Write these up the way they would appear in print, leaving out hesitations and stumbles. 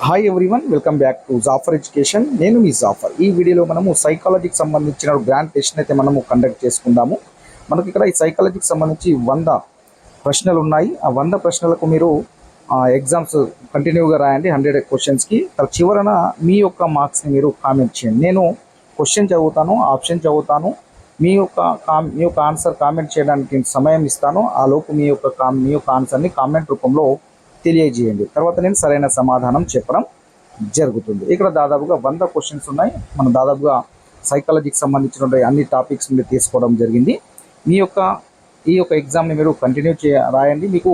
Hi everyone, welcome back to Jafar education. నేను మీ జాఫర్. ఈ వీడియోలో మనము సైకాలజీకి సంబంధించిన గ్రాండ్ టెస్ట్ అయితే మనము కండక్ట్ చేసుకుందాము. మనకి ఇక్కడ ఈ సైకాలజీకి సంబంధించి 100 ప్రశ్నలు ఉన్నాయి. ఆ 100 ప్రశ్నలకు మీరు ఎగ్జామ్స్ కంటిన్యూగా రాయండి 100 క్వశ్చన్స్కి. చివరన మీ యొక్క మార్క్స్ని మీరు కామెంట్ చేయండి. నేను క్వశ్చన్ చదువుతాను, ఆప్షన్ చదువుతాను, మీ యొక్క ఆన్సర్ కామెంట్ చేయడానికి సమయం ఇస్తాను. ఆ లోపు మీ యొక్క ఆన్సర్ని కామెంట్ రూపంలో తెలియజేయండి. తర్వాత నేను సరైన సమాధానం చెప్పడం జరుగుతుంది. ఇక్కడ దాదాపుగా 100 క్వశ్చన్స్ ఉన్నాయి. మనం దాదాపుగా సైకాలజీకి సంబంధించిన అన్ని టాపిక్స్ మీద తీసుకోవడం జరిగింది. ఈ యొక్క ఎగ్జామ్ని మీరు కంటిన్యూ రాయండి. మీకు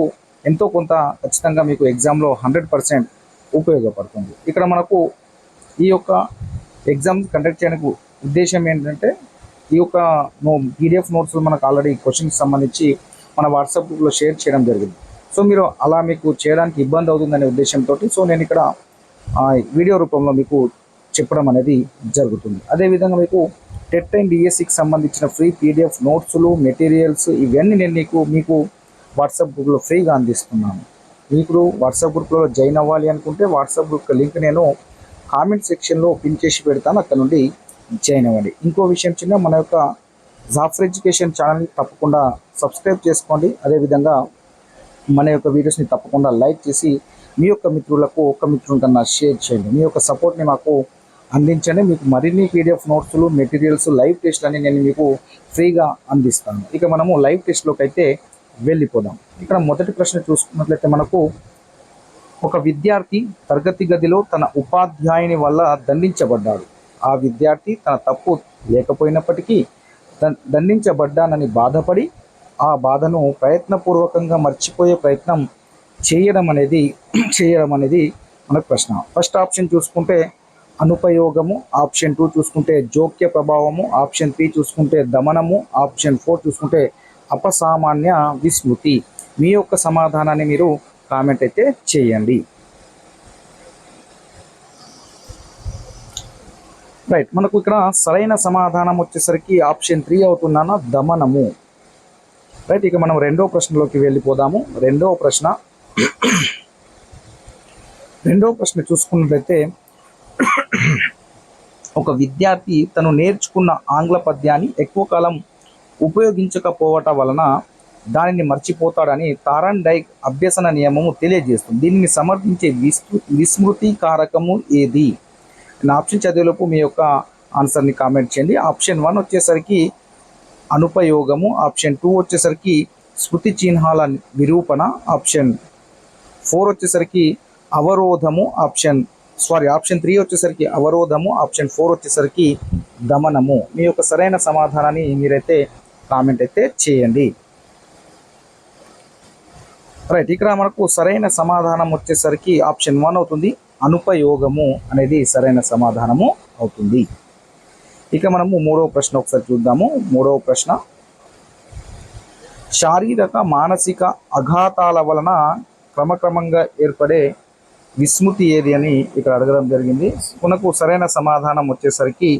ఎంతో కొంత ఖచ్చితంగా మీకు ఎగ్జామ్లో 100% ఉపయోగపడుతుంది. ఇక్కడ మనకు ఈ యొక్క ఎగ్జామ్ కండక్ట్ చేయడానికి ఉద్దేశం ఏంటంటే, ఈ యొక్క పీడిఎఫ్ నోట్స్ మనకు ఆల్రెడీ క్వశ్చన్కి సంబంధించి మన వాట్సాప్ గ్రూప్లో షేర్ చేయడం జరిగింది. సో మీరు అలా మీకు చేయడానికి ఇబ్బంది అవుతుందనే ఉద్దేశంతో నేను ఇక్కడ వీడియో రూపంలో మీకు చెప్పడం అనేది జరుగుతుంది. అదేవిధంగా మీకు టెట్ అండ్ డిఎస్సికి సంబంధించిన ఫ్రీ పీడిఎఫ్ నోట్స్లు, మెటీరియల్స్ ఇవన్నీ నేను మీకు వాట్సాప్ గ్రూప్లో ఫ్రీగా అందిస్తున్నాను. మీకు వాట్సాప్ గ్రూప్లో జాయిన్ అవ్వాలి అనుకుంటే వాట్సాప్ గ్రూప్ లింక్ నేను కామెంట్ సెక్షన్లో పిన్ చేసి పెడతాను, అక్కడ నుండి జాయిన్ అవ్వండి. ఇంకో విషయం చిన్న, మన యొక్క జాఫర్ ఎడ్యుకేషన్ ఛానల్ని తప్పకుండా సబ్స్క్రైబ్ చేసుకోండి. అదేవిధంగా మన యొక్క వీడియోస్ని తప్పకుండా లైక్ చేసి మీ యొక్క మిత్రులకు ఒక మిత్రుని కన్నా షేర్ చేయండి. మీ యొక్క సపోర్ట్ని మాకు అందించండి. మీకు మరిన్ని పీడిఎఫ్ నోట్స్లు, మెటీరియల్స్, లైవ్ టెస్ట్లని నేను మీకు ఫ్రీగా అందిస్తాను. ఇక మనము లైవ్ టెస్ట్లోకి అయితే వెళ్ళిపోదాం. ఇక్కడ మొదటి ప్రశ్న చూసుకున్నట్లయితే మనకు, ఒక విద్యార్థి తరగతి గదిలో తన ఉపాధ్యాయుని వల్ల దండించబడ్డాడు. ఆ విద్యార్థి తన తప్పు లేకపోయినప్పటికీ దండించబడ్డానని బాధపడి ఆ బాధను ప్రయత్నపూర్వకంగా మర్చిపోయే ప్రయత్నం చేయడం అనేది మనకు ప్రశ్న. ఫస్ట్ ఆప్షన్ చూసుకుంటే అనుపయోగము, ఆప్షన్ 2 చూసుకుంటే జోక్య ప్రభావము, ఆప్షన్ 3 చూసుకుంటే దమనము, ఆప్షన్ 4 చూసుకుంటే అపసామాన్య విస్మృతి. మీ యొక్క సమాధానాన్ని మీరు కామెంట్ అయితే చేయండి. రైట్, మనకు ఇక్కడ సరైన సమాధానం వచ్చేసరికి ఆప్షన్ 3 అవుతుందన్న, దమనము. రైట్, ఇక మనం రెండో ప్రశ్నలోకి వెళ్ళిపోదాము. రెండో ప్రశ్న చూసుకున్నట్లయితే, ఒక విద్యార్థి తను నేర్చుకున్న ఆంగ్ల పద్యాన్ని ఎక్కువ కాలం ఉపయోగించకపోవటం వలన దానిని మర్చిపోతాడని థార్న్డైక్ అభ్యసన నియమము తెలియజేస్తుంది. దీనిని సమర్థించే విస్మృతి కారకము ఏది? ఆప్షన్ చదివేలోపు మీ యొక్క ఆన్సర్ని కామెంట్ చేయండి. ఆప్షన్ 1 వచ్చేసరికి అనుపయోగము, ఆప్షన్ 2 వచ్చేసరికి స్మృతి చిహ్నాల నిరూపణ, ఆప్షన్ 4 వచ్చేసరికి అవరోధము, ఆప్షన్ 3 వచ్చేసరికి అవరోధము, ఆప్షన్ 4 వచ్చేసరికి దమనము. మీ యొక్క సరైన సమాధానాన్ని మీరైతే కామెంట్ అయితే చేయండి. రైట్, ఇక్కడ మనకు సరైన సమాధానం వచ్చేసరికి ఆప్షన్ 1 అవుతుంది. అనుపయోగము అనేది సరైన సమాధానము అవుతుంది. ఇక మనము మూడవ ప్రశ్న ఒకసారి చూద్దాము. మూడవ ప్రశ్న, శారీరక మానసిక అఘాతాల వలన క్రమక్రమంగా ఏర్పడే విస్మృతి ఏది అని ఇక్కడ అడగడం జరిగింది. మనకు సరైన సమాధానం వచ్చేసరికి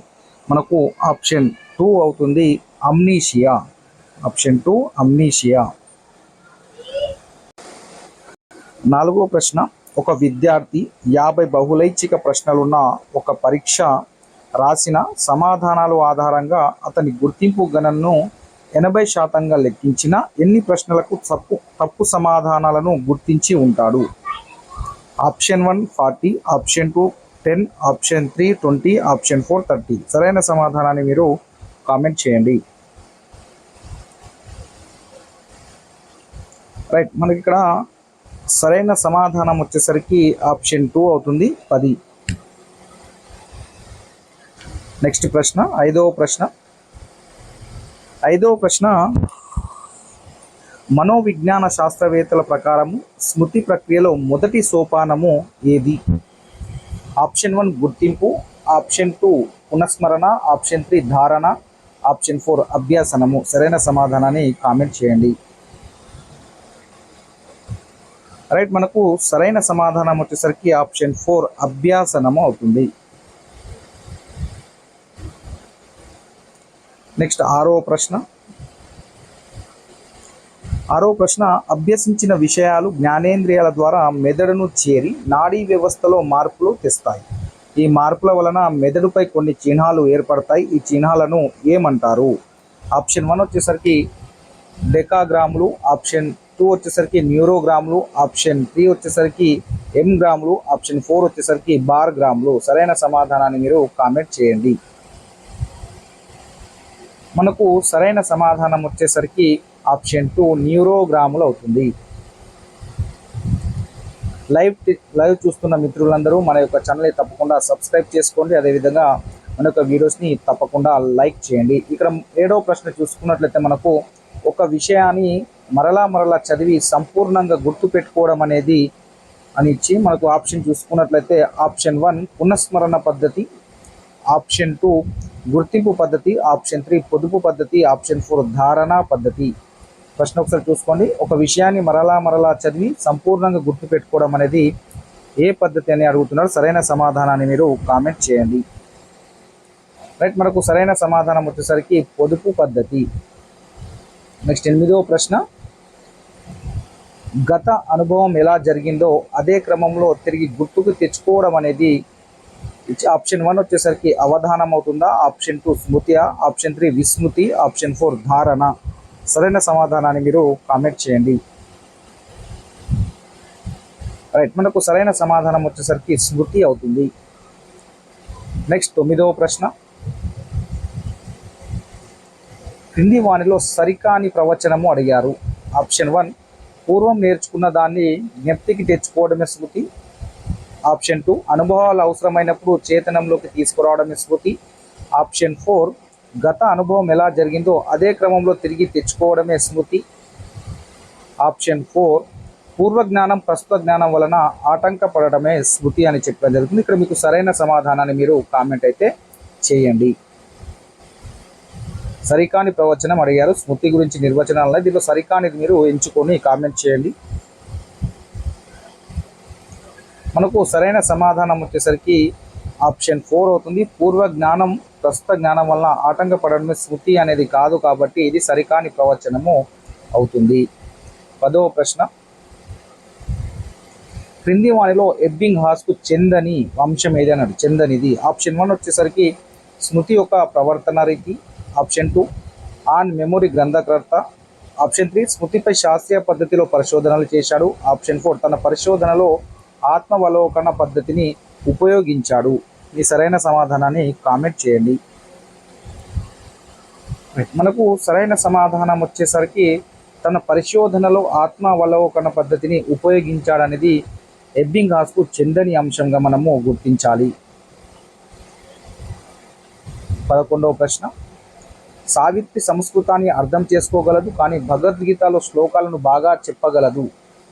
మనకు ఆప్షన్ 2 అవుతుంది, అమ్నీషియా. Option 2 amnesia. నాలుగో ప్రశ్న, ఒక విద్యార్థి 50 బహుళైచ్ఛిక ప్రశ్నలున్న ఒక పరీక్ష రాసిన సమాధానాల ఆధారంగా అతని గుర్తింపు గణనను 80% లెక్కించిన ఎన్ని ప్రశ్నలకు తప్పు సమాధానాలను గుర్తించి ఉంటాడు? Option 1 40, option 2 10, option 3 20, option 4 30. సరైన సమాధానాన్ని మీరు కామెంట్ చేయండి. రైట్, మనకి ఇక్కడ సరైన సమాధానం వచ్చేసరికి ఆప్షన్ 2 అవుతుంది, 10. నెక్స్ట్ ప్రశ్న, ఐదవ ప్రశ్న, మనోవిజ్ఞాన శాస్త్రవేత్తల ప్రకారము స్మృతి ప్రక్రియలో మొదటి సోపానము ఏది? ఆప్షన్ 1 గుర్తింపు, ఆప్షన్ 2 పునఃస్మరణ, ఆప్షన్ 3 ధారణ, ఆప్షన్ 4 అభ్యాసనము. సరైన సమాధానాన్ని కామెంట్ చేయండి. రైట్, మనకు సరైన సమాధానం వచ్చేసరికి ఆప్షన్ 4 అభ్యాసనము అవుతుంది. నెక్స్ట్ ఆరవ ప్రశ్న, ఆరో ప్రశ్న, అభ్యసించిన విషయాలు జ్ఞానేంద్రియాల ద్వారా మెదడును చేరి నాడీ వ్యవస్థలో మార్పులు తెస్తాయి. ఈ మార్పుల వలన మెదడుపై కొన్ని చిహ్నాలు ఏర్పడతాయి. ఈ చిహ్నాలను ఏమంటారు? ఆప్షన్ 1 వచ్చేసరికి డెకాగ్రాములు, ఆప్షన్ 2 వచ్చేసరికి న్యూరోగ్రాములు, ఆప్షన్ 3 వచ్చేసరికి ఎంగ్రాములు, ఆప్షన్ 4 వచ్చేసరికి బార్ గ్రాములు. సరైన సమాధానాన్ని మీరు కామెంట్ చేయండి. మనకు సరైన సమాధానం వచ్చేసరికి ఆప్షన్ 2 న్యూరోగ్రాములు అవుతుంది. లైవ్ చూస్తున్న మిత్రులందరూ మన యొక్క ఛానల్ని తప్పకుండా సబ్స్క్రైబ్ చేసుకోండి. అదేవిధంగా మన యొక్క వీడియోస్ని తప్పకుండా లైక్ చేయండి. ఇక్కడ 7వ ప్రశ్న చూసుకున్నట్లయితే మనకు ఒక విషయాన్ని మరలా చదివి సంపూర్ణంగా గుర్తుపెట్టుకోవడం అనేది అని ఇచ్చి మనకు ఆప్షన్ చూసుకున్నట్లయితే ఆప్షన్ 1 పునఃస్మరణ పద్ధతి, ఆప్షన్ 2 గుర్తింపు పద్ధతి, ఆప్షన్ 3 పొదుపు పద్ధతి, ఆప్షన్ 4 ధారణ పద్ధతి. ప్రశ్న ఒకసారి చూసుకోండి. ఒక విషయాన్ని మరలా చదివి సంపూర్ణంగా గుర్తుపెట్టుకోవడం అనేది ఏ పద్ధతి అని అడుగుతున్నారు. సరైన సమాధానాన్ని మీరు కామెంట్ చేయండి. రైట్, మనకు సరైన సమాధానం వచ్చేసరికి పొదుపు పద్ధతి. నెక్స్ట్ 8వ ప్రశ్న, గత అనుభవం ఎలా జరిగిందో అదే క్రమంలో తిరిగి గుర్తుకు తెచ్చుకోవడం అనేది ఆప్షన్ 1 వచ్చేసరికి అవధానం అవుతుందా, ఆప్షన్ 2 స్మృతి, ఆప్షన్ 3 విస్మృతి, ఆప్షన్ 4 ధారణ. సరైన సమాధానాన్ని మీరు కామెంట్ చేయండి. రైట్, మనకు సరైన సమాధానం వచ్చేసరికి స్మృతి అవుతుంది. నెక్స్ట్ 9వ ప్రశ్న, క్రింది వానిలో సరికాని ప్రవచనము అడిగారు. ఆప్షన్ 1 పూర్వం నేర్చుకున్న దాన్ని జ్ఞప్తికి తెచ్చుకోవడమే స్మృతి, ఆప్షన్ 2 అనుభవాలు అవసరమైనప్పుడు చేతనంలోకి తీసుకురావడమే స్మృతి, ఆప్షన్ 4 గత అనుభవం ఎలా జరిగిందో అదే క్రమంలో తిరిగి తెచ్చుకోవడమే స్మృతి, ఆప్షన్ 4 పూర్వజ్ఞానం ప్రస్తుత జ్ఞానం వలన ఆటంకపడటమే స్మృతి అని చెప్పడం జరుగుతుంది. ఇక్కడ మీకు సరైన సమాధానాన్ని మీరు కామెంట్ అయితే చేయండి. సరికాని ప్రవచనం అడిగారు, స్మృతి గురించి నిర్వచనాలు దీనిలో సరికానిది మీరు ఎంచుకొని కామెంట్ చేయండి. మనకు సరైన సమాధానం వచ్చేసరికి ఆప్షన్ 4 అవుతుంది. పూర్వ జ్ఞానం ప్రస్తుత జ్ఞానం వలన ఆటంకపడడమే స్మృతి అనేది కాదు, కాబట్టి ఇది సరికాని ప్రవచనము అవుతుంది. 10వ ప్రశ్న, క్రింది వానిలో ఎబ్బింగ్ హాస్కు చెందని వంశం ఏది అన్నాడు. చెందనిది ఆప్షన్ 1 వచ్చేసరికి స్మృతి యొక్క ప్రవర్తన రీతి, ఆప్షన్ 2 ఆన్ మెమొరీ గ్రంథకర్త, ఆప్షన్ 3 స్మృతిపై శాస్త్రీయ పద్ధతిలో పరిశోధనలు చేశాడు, ఆప్షన్ 4 తన పరిశోధనలో ఆత్మవలోకన పద్ధతిని ఉపయోగించాడు. ఈ సరైన సమాధానాన్ని కామెంట్ చేయండి. మనకు సరైన సమాధానం వచ్చేసరికి తన పరిశోధనలో ఆత్మావలోకన పద్ధతిని ఉపయోగించాడనేది ఎబ్బింగ్ హాస్కు చెందని అంశంగా మనము గుర్తించాలి. 11వ ప్రశ్న, సావిత్రి సంస్కృతాన్ని అర్థం చేసుకోగలదు కానీ భగవద్గీతలో శ్లోకాలను బాగా చెప్పగలదు.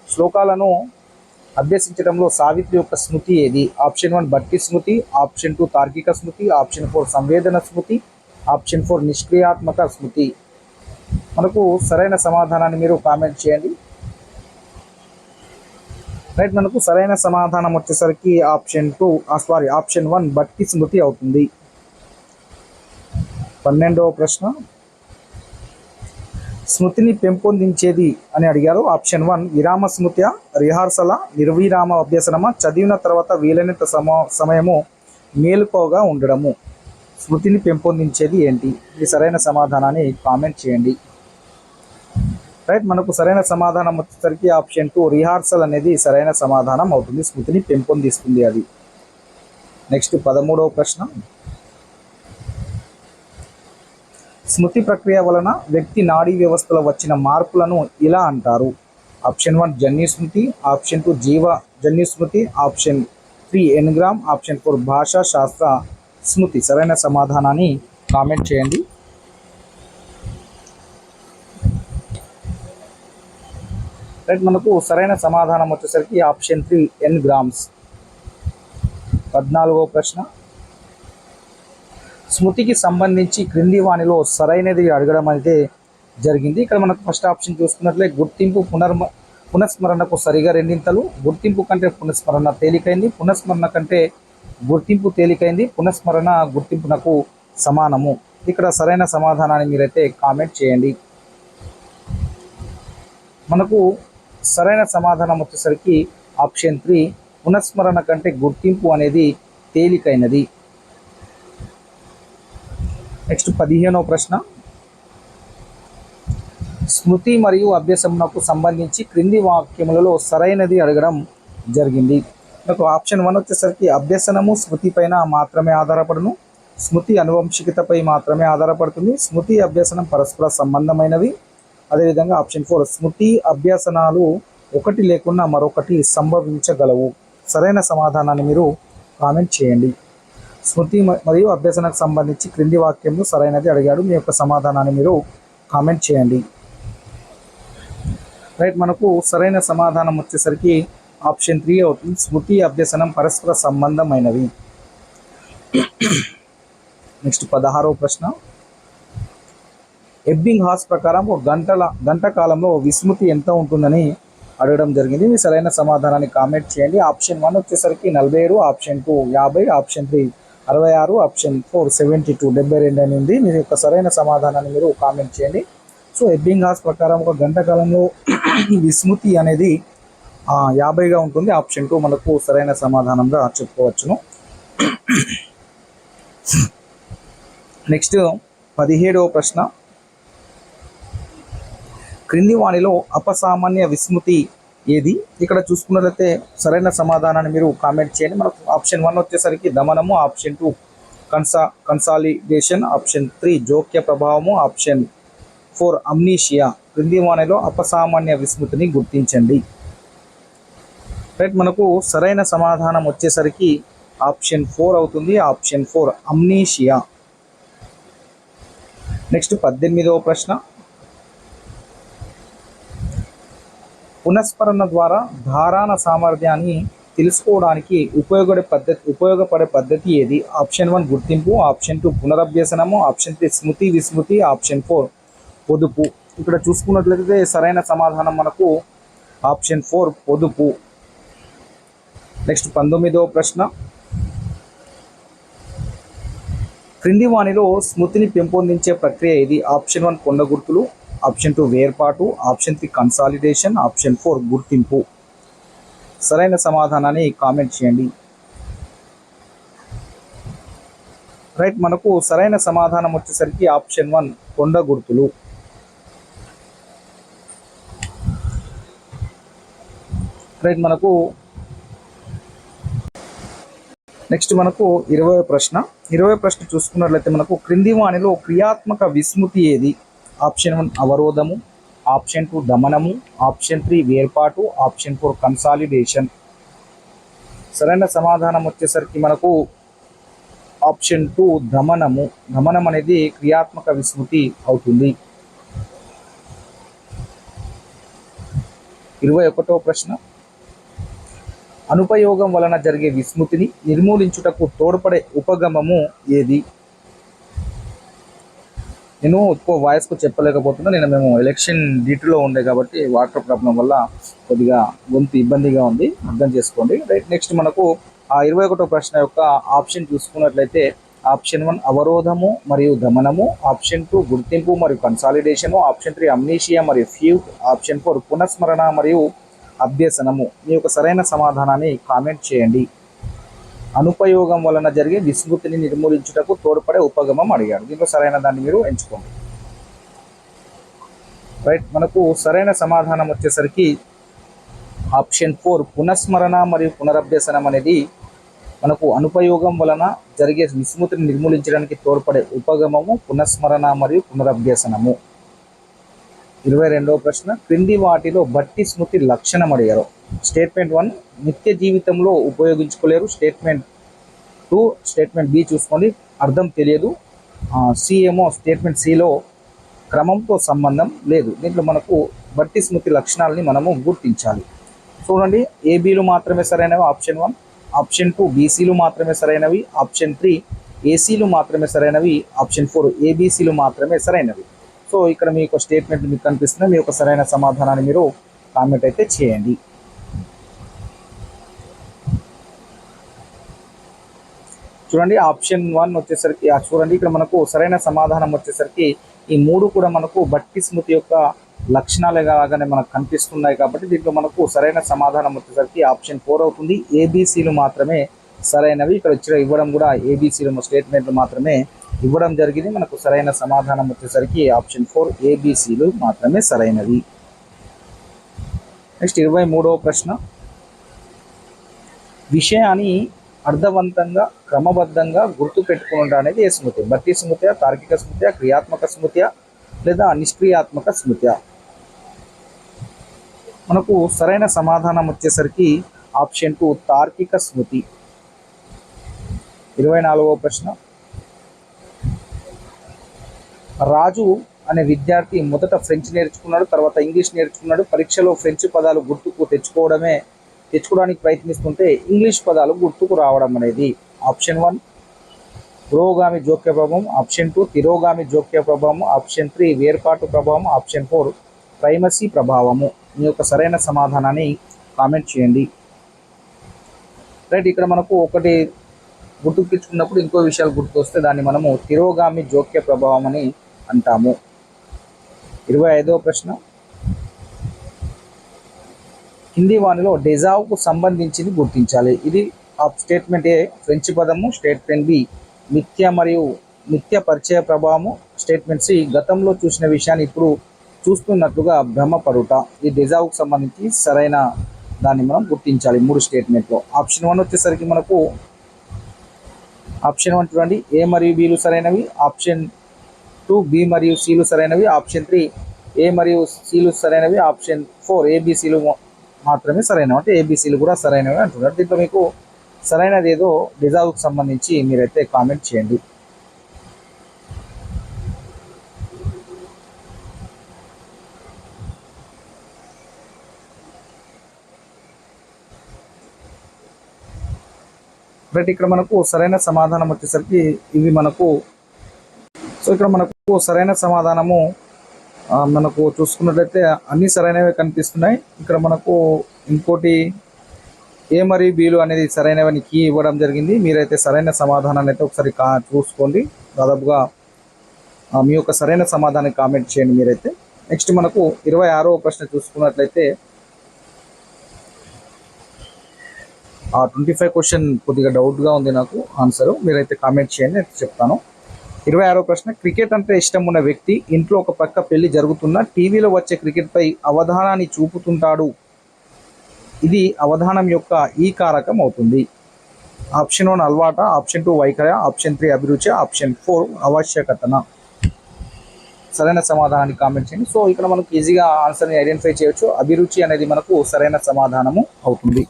శ్లోకాలను అభ్యసించడంలో సావిత్రి యొక్క స్మృతి ఏది? ఆప్షన్ 1 భక్తి స్మృతి, ఆప్షన్ 2 తార్కిక స్మృతి, ఆప్షన్ 4 సంవేదన స్మృతి, ఆప్షన్ 4 నిష్క్రియాత్మక స్మృతి. మనకు సరైన సమాధానాన్ని మీరు కామెంట్ చేయండి. రైట్, మనకు సరైన సమాధానం వచ్చేసరికి ఆప్షన్ 1 భక్తి స్మృతి అవుతుంది. 12వ ప్రశ్న, స్మృతిని పెంపొందించేది అని అడిగారు. ఆప్షన్ 1 విరామ స్మృతి, రిహార్సల, నిర్విరామ అభ్యసనమా, చదివిన తర్వాత వీలైనంత సమయము మేలుకోగా ఉండడము. స్మృతిని పెంపొందించేది ఏంటి? ఇది సరైన సమాధానాన్ని కామెంట్ చేయండి. రైట్, మనకు సరైన సమాధానం వచ్చేసరికి ఆప్షన్ 2 రిహార్సల్ అనేది సరైన సమాధానం అవుతుంది. స్మృతిని పెంపొందిస్తుంది అది. నెక్స్ట్ 13వ ప్రశ్న, స్మృతి ప్రక్రియ వలన వ్యక్తి నాడీ వ్యవస్థలో వచ్చిన మార్పులను ఇలా అంటారు. ఆప్షన్ 1 జన్యు స్మృతి, ఆప్షన్ 2 జీవ జన్యు స్మృతి, ఆప్షన్ 3 ఎన్గ్రామ్, ఆప్షన్ 4 భాషా శాస్త్ర స్మృతి. సరైన సమాధానాన్ని కామెంట్ చేయండి. రైట్, మనకు సరైన సమాధానం వచ్చేసరికి ఆప్షన్ 3 ఎన్గ్రామ్స్. 14వ ప్రశ్న, స్మృతికి సంబంధించి క్రింది వానిలో సరైనది అడగడం అయితే జరిగింది. ఇక్కడ మనకు ఫస్ట్ ఆప్షన్ చూసుకున్నట్లయితే గుర్తింపు పునఃస్మరణకు సరిగా రెండింతలు, గుర్తింపు కంటే పునఃస్మరణ తేలికైంది, పునఃస్మరణ కంటే గుర్తింపు తేలికైంది, పునఃస్మరణ గుర్తింపునకు సమానము. ఇక్కడ సరైన సమాధానాన్ని మీరైతే కామెంట్ చేయండి. మనకు సరైన సమాధానం వచ్చేసరికి ఆప్షన్ 3, పునఃస్మరణ కంటే గుర్తింపు అనేది తేలికైనది. నెక్స్ట్ 15వ ప్రశ్న, స్మృతి మరియు అభ్యసనకు సంబంధించి క్రింది వాక్యములలో సరైనది అడగడం జరిగింది. మనకు ఆప్షన్ 1 వచ్చేసరికి అభ్యసనము స్మృతి పైన మాత్రమే ఆధారపడును, స్మృతి అనువంశికతపై మాత్రమే ఆధారపడుతుంది, స్మృతి అభ్యసనం పరస్పర సంబంధమైనవి. అదేవిధంగా ఆప్షన్ 4, స్మృతి అభ్యసనాలు ఒకటి లేకుండా మరొకటి సంభవించగలవు. సరైన సమాధానాన్ని మీరు కామెంట్ చేయండి. స్మృతి మరియు అభ్యసనకు సంబంధించి క్రింది వాక్యంలో సరైనది అడిగాడు. మీ యొక్క సమాధానాన్ని మీరు కామెంట్ చేయండి. రైట్, మనకు సరైన సమాధానం వచ్చేసరికి ఆప్షన్ 3 అవుతుంది. స్మృతి అభ్యసనం పరస్పర సంబంధమైనవి. నెక్స్ట్ 16వ ప్రశ్న, ఎబ్బింగ్ హాస్ ప్రకారం ఒక గంట కాలంలో విస్మృతి ఎంత ఉంటుందని అడగడం జరిగింది. మీ సరైన సమాధానాన్ని కామెంట్ చేయండి. ఆప్షన్ 1 వచ్చేసరికి 47, ఆప్షన్ 2 50, ఆప్షన్ 3 66, ఆప్షన్ 4 72 72 అని ఉంది. మీ యొక్క సరైన సమాధానాన్ని మీరు కామెంట్ చేయండి. సో ఎబ్బింగ్ హాస్ ప్రకారం ఒక గంట కాలంలో విస్మృతి అనేది 50గా ఉంటుంది. ఆప్షన్ 2 మనకు సరైన సమాధానంగా చెప్పుకోవచ్చును. నెక్స్ట్ 17వ ప్రశ్న, క్రింది వాణిలో అపసామాన్య విస్మృతి ఏది? ఇక్కడ చూసుకున్నట్లయితే సరైన సమాధానాన్ని మీరు కామెంట్ చేయండి. మనకు ఆప్షన్ 1 వచ్చేసరికి దమనము, ఆప్షన్ 2 కన్సాలిడేషన్, ఆప్షన్ 3 జోక్య ప్రభావము, ఆప్షన్ 4 అమ్నీషియా. క్రింది వాణిలో అపసామాన్య విస్మృతిని గుర్తించండి. రైట్, మనకు సరైన సమాధానం వచ్చేసరికి ఆప్షన్ 4 అవుతుంది. Option 4 amnesia. నెక్స్ట్ 18వ ప్రశ్న, పునఃస్మరణ ద్వారా ధారణ సామర్థ్యాన్ని తెలుసుకోవడానికి ఉపయోగపడే పద్ధతి ఏది? ఆప్షన్ 1 గుర్తింపు, ఆప్షన్ 2 పునరభ్యసనము, ఆప్షన్ 3 స్మృతి విస్మృతి, ఆప్షన్ 4 పొదుపు. ఇక్కడ చూసుకున్నట్లయితే సరైన సమాధానం మనకు ఆప్షన్ 4 పొదుపు. నెక్స్ట్ 19వ ప్రశ్న, క్రింది వాణిలో స్మృతిని పెంపొందించే ప్రక్రియ ఏది? ఆప్షన్ 1 కొండ గుర్తులు, ఆప్షన్ 2 వేర్పాటు, ఆప్షన్ 3 కన్సాలిడేషన్, ఆప్షన్ 4 గుర్తింపు. సరైన సమాధానాన్ని కామెంట్ చేయండి. రైట్, మనకు సరైన సమాధానం వచ్చేసరికి ఆప్షన్ 1 కొండ గుర్తులు. రైట్, మనకు నెక్స్ట్ మనకు 20వ ప్రశ్న. 20వ ప్రశ్న చూసుకున్నట్లయితే మనకు క్రింది వాణిలో క్రియాత్మక విస్మృతి ఏది? ఆప్షన్ 1 అవరోధము, ఆప్షన్ 2 దమనము, ఆప్షన్ 3 వేర్పాటు, ఆప్షన్ 4 కన్సాలిడేషన్. సరైన సమాధానం వచ్చేసరికి మనకు ఆప్షన్ 2 దమనము. దమనం అనేది క్రియాత్మక విస్మృతి అవుతుంది. 21వ ప్రశ్న, అనుపయోగం వలన జరిగే విస్మృతిని నిర్మూలించుటకు తోడ్పడే ఉపగమము ఏది? నేను ఎక్కువ వాయిస్కు చెప్పలేకపోతున్నా. మేము ఎలక్షన్ డ్యూటీలో ఉండే కాబట్టి వాటర్ ప్రాబ్లం వల్ల కొద్దిగా గొంతు ఇబ్బందిగా ఉంది, అర్థం చేసుకోండి. రైట్, నెక్స్ట్ మనకు ఆ 21వ ప్రశ్న యొక్క ఆప్షన్ చూసుకున్నట్లయితే ఆప్షన్ 1 అవరోధము మరియు దమనము, ఆప్షన్ 2 గుర్తింపు మరియు కన్సాలిడేషను, ఆప్షన్ 3 అమ్నీషియా మరియు ఫ్యూగ్, ఆప్షన్ 4 పునఃస్మరణ మరియు అభ్యసనము. మీ యొక్క సరైన సమాధానాన్ని కామెంట్ చేయండి. అనుపయోగం వలన జరిగే విస్మృతిని నిర్మూలించుటకు తోడ్పడే ఉపగమం అడిగాడు. దీంట్లో సరైన దాన్ని మీరు ఎంచుకోండి. రైట్, మనకు సరైన సమాధానం వచ్చేసరికి ఆప్షన్ 4 పునఃస్మరణ మరియు పునరభ్యసనం అనేది మనకు అనుపయోగం వలన జరిగే విస్మృతిని నిర్మూలించడానికి తోడ్పడే ఉపగమము పునఃస్మరణ మరియు పునరభ్యసనము. 22వ ప్రశ్న, క్రింది వాటిలో బట్టి స్మృతి లక్షణం అడిగారు. స్టేట్మెంట్ 1 నిత్య జీవితంలో ఉపయోగించుకోలేరు, స్టేట్మెంట్ 2 స్టేట్మెంట్ బి చూసుకోండి అర్థం తెలియదు, సి ఏమో స్టేట్మెంట్ సిలో క్రమంతో సంబంధం లేదు. దీంట్లో మనకు బట్టి స్మృతి లక్షణాలని మనము గుర్తించాలి. చూడండి, ఏబీలు మాత్రమే సరైనవి ఆప్షన్ 1, ఆప్షన్ 2 బీసీలు మాత్రమే సరైనవి, ఆప్షన్ 3 ఏసీలు మాత్రమే సరైనవి, ఆప్షన్ 4 ఏబీసీలు మాత్రమే సరైనవి. సో ఇక్కడ మీ యొక్క స్టేట్మెంట్ మీకు కనిపిస్తుంది. మీ యొక్క సరైన సమాధానాన్ని మీరు కామెంట్ అయితే చేయండి. చూడండి, ఆప్షన్ 1 వచ్చేసరికి చూడండి ఇక్కడ మనకు సరైన సమాధానం వచ్చేసరికి ఈ 3 కూడా మనకు బట్టి స్మృతి యొక్క లక్షణాలే లాగానే మనకు కనిపిస్తున్నాయి కాబట్టి దీంట్లో మనకు సరైన సమాధానం వచ్చేసరికి ఆప్షన్ 4 అవుతుంది. ఏబీసీలు మాత్రమే సరైనవి. ఇక్కడ ఇవ్వడం కూడా ఏబీసీలు స్టేట్మెంట్లు మాత్రమే ఇవ్వడం జరిగింది. మనకు సరైన సమాధానం వచ్చేసరికి ఆప్షన్ 4 ఏబీసీలు మాత్రమే సరైనవి. నెక్స్ట్ 23వ ప్రశ్న, విషయాన్ని అర్థవంతంగా క్రమబద్ధంగా గుర్తు పెట్టుకుంటా అనేది ఏ స్మృతి? భర్తీ స్మృతి, తార్కిక స్మృతి, క్రియాత్మక స్మృతి లేదా నిష్క్రియాత్మక స్మృతి? మనకు సరైన సమాధానం వచ్చేసరికి ఆప్షన్ 2 తార్కిక స్మృతి. 24వ ప్రశ్న, రాజు అనే విద్యార్థి మొదట ఫ్రెంచ్ నేర్చుకున్నాడు, తర్వాత ఇంగ్లీష్ నేర్చుకున్నాడు. పరీక్షలో ఫ్రెంచ్ పదాలు గుర్తుకు తెచ్చుకోవడానికి ప్రయత్నిస్తుంటే ఇంగ్లీష్ పదాలు గుర్తుకు రావడం అనేది ఆప్షన్ 1 పురోగామి జోక్య ప్రభావం, ఆప్షన్ 2 తిరోగామి జోక్య ప్రభావం, ఆప్షన్ 3 వేర్పాటు ప్రభావం, ఆప్షన్ 4 ప్రైమసీ ప్రభావము. మీ యొక్క సరైన సమాధానాన్ని కామెంట్ చేయండి. రైట్, ఇక్కడ మనకు ఒకటి గుర్తుకు తెచ్చుకున్నప్పుడు ఇంకో విషయాలు గుర్తు వస్తే దాన్ని మనము తిరోగామి జోక్య ప్రభావం అని అంటాము. 25వ ప్రశ్న, హిందీ వాణిలో డెజావుకు సంబంధించింది గుర్తించాలి. ఇది స్టేట్మెంట్ ఏ ఫ్రెంచ్ పదము, స్టేట్మెంట్ బి మిథ్య పరిచయ ప్రభావము, స్టేట్మెంట్ సి గతంలో చూసిన విషయాన్ని ఇప్పుడు చూస్తున్నట్లుగా భ్రమపడుట. ఈ డెజావుకు సంబంధించి సరైన దాన్ని మనం గుర్తించాలి 3 స్టేట్మెంట్లో. ఆప్షన్ 1 వచ్చేసరికి మనకు ఆప్షన్ 1 చూడండి, ఏ మరియు బిలు సరైనవి, ఆప్షన్ 2 బి మరియు సిలు సరైనవి, ఆప్షన్ 3 ఏ మరియు సిలు సరైనవి, ఆప్షన్ 4 ఏబిసిలు మాత్రమే సరైనవి. అంటే ఏబిసిలు కూడా సరైనవి అంటున్నారు. దీంట్లో మీకు సరైనది ఏదో డిజావుకు సంబంధించి మీరైతే కామెంట్ చేయండి. రైట్, ఇక్కడ మనకు సరైన సమాధానం వచ్చేసరికి ఇవి మనకు ఇక్కడ మనకు సరైన సమాధానము మనకు చూసుకున్నట్లయితే అన్ని సరైనవే కనిపిస్తున్నాయి. ఇక్కడ మనకు ఇంకోటి ఏ మరియు బీలు అనేది సరైనవని కీ ఇవ్వడం జరిగింది. మీరైతే సరైన సమాధానాన్ని అయితే ఒకసారి చూసుకోండి. దాదాపుగా మీ యొక్క సరైన సమాధానాన్ని కామెంట్ చేయండి మీరైతే. నెక్స్ట్ మనకు 26వ ప్రశ్న చూసుకున్నట్లయితే 25 క్వశ్చన్ కొద్దిగా డౌట్గా ఉంది నాకు ఆన్సర్, మీరైతే కామెంట్ చేయండి, నేను చెప్తాను. 26వ ప్రశ్న, క్రికెట్ అంటే ఇష్టం ఉన్న వ్యక్తి ఇంట్లో ఒక పక్క పెళ్లి జరుగుతున్న టీవీలో వచ్చే క్రికెట్పై అవధానాన్ని చూపుతుంటాడు. ఇది అవధానం యొక్క ఈ కారకం అవుతుంది. ఆప్షన్ 1 అలవాట, ఆప్షన్ 2 వైఖరి, ఆప్షన్ 3 అభిరుచి, ఆప్షన్ 4 ఆవశ్యకతన. సరైన సమాధానాన్ని కామెంట్ చేయండి. సో ఇక్కడ మనకు ఈజీగా ఆన్సర్ని ఐడెంటిఫై చేయొచ్చు. అభిరుచి అనేది మనకు సరైన సమాధానము అవుతుంది.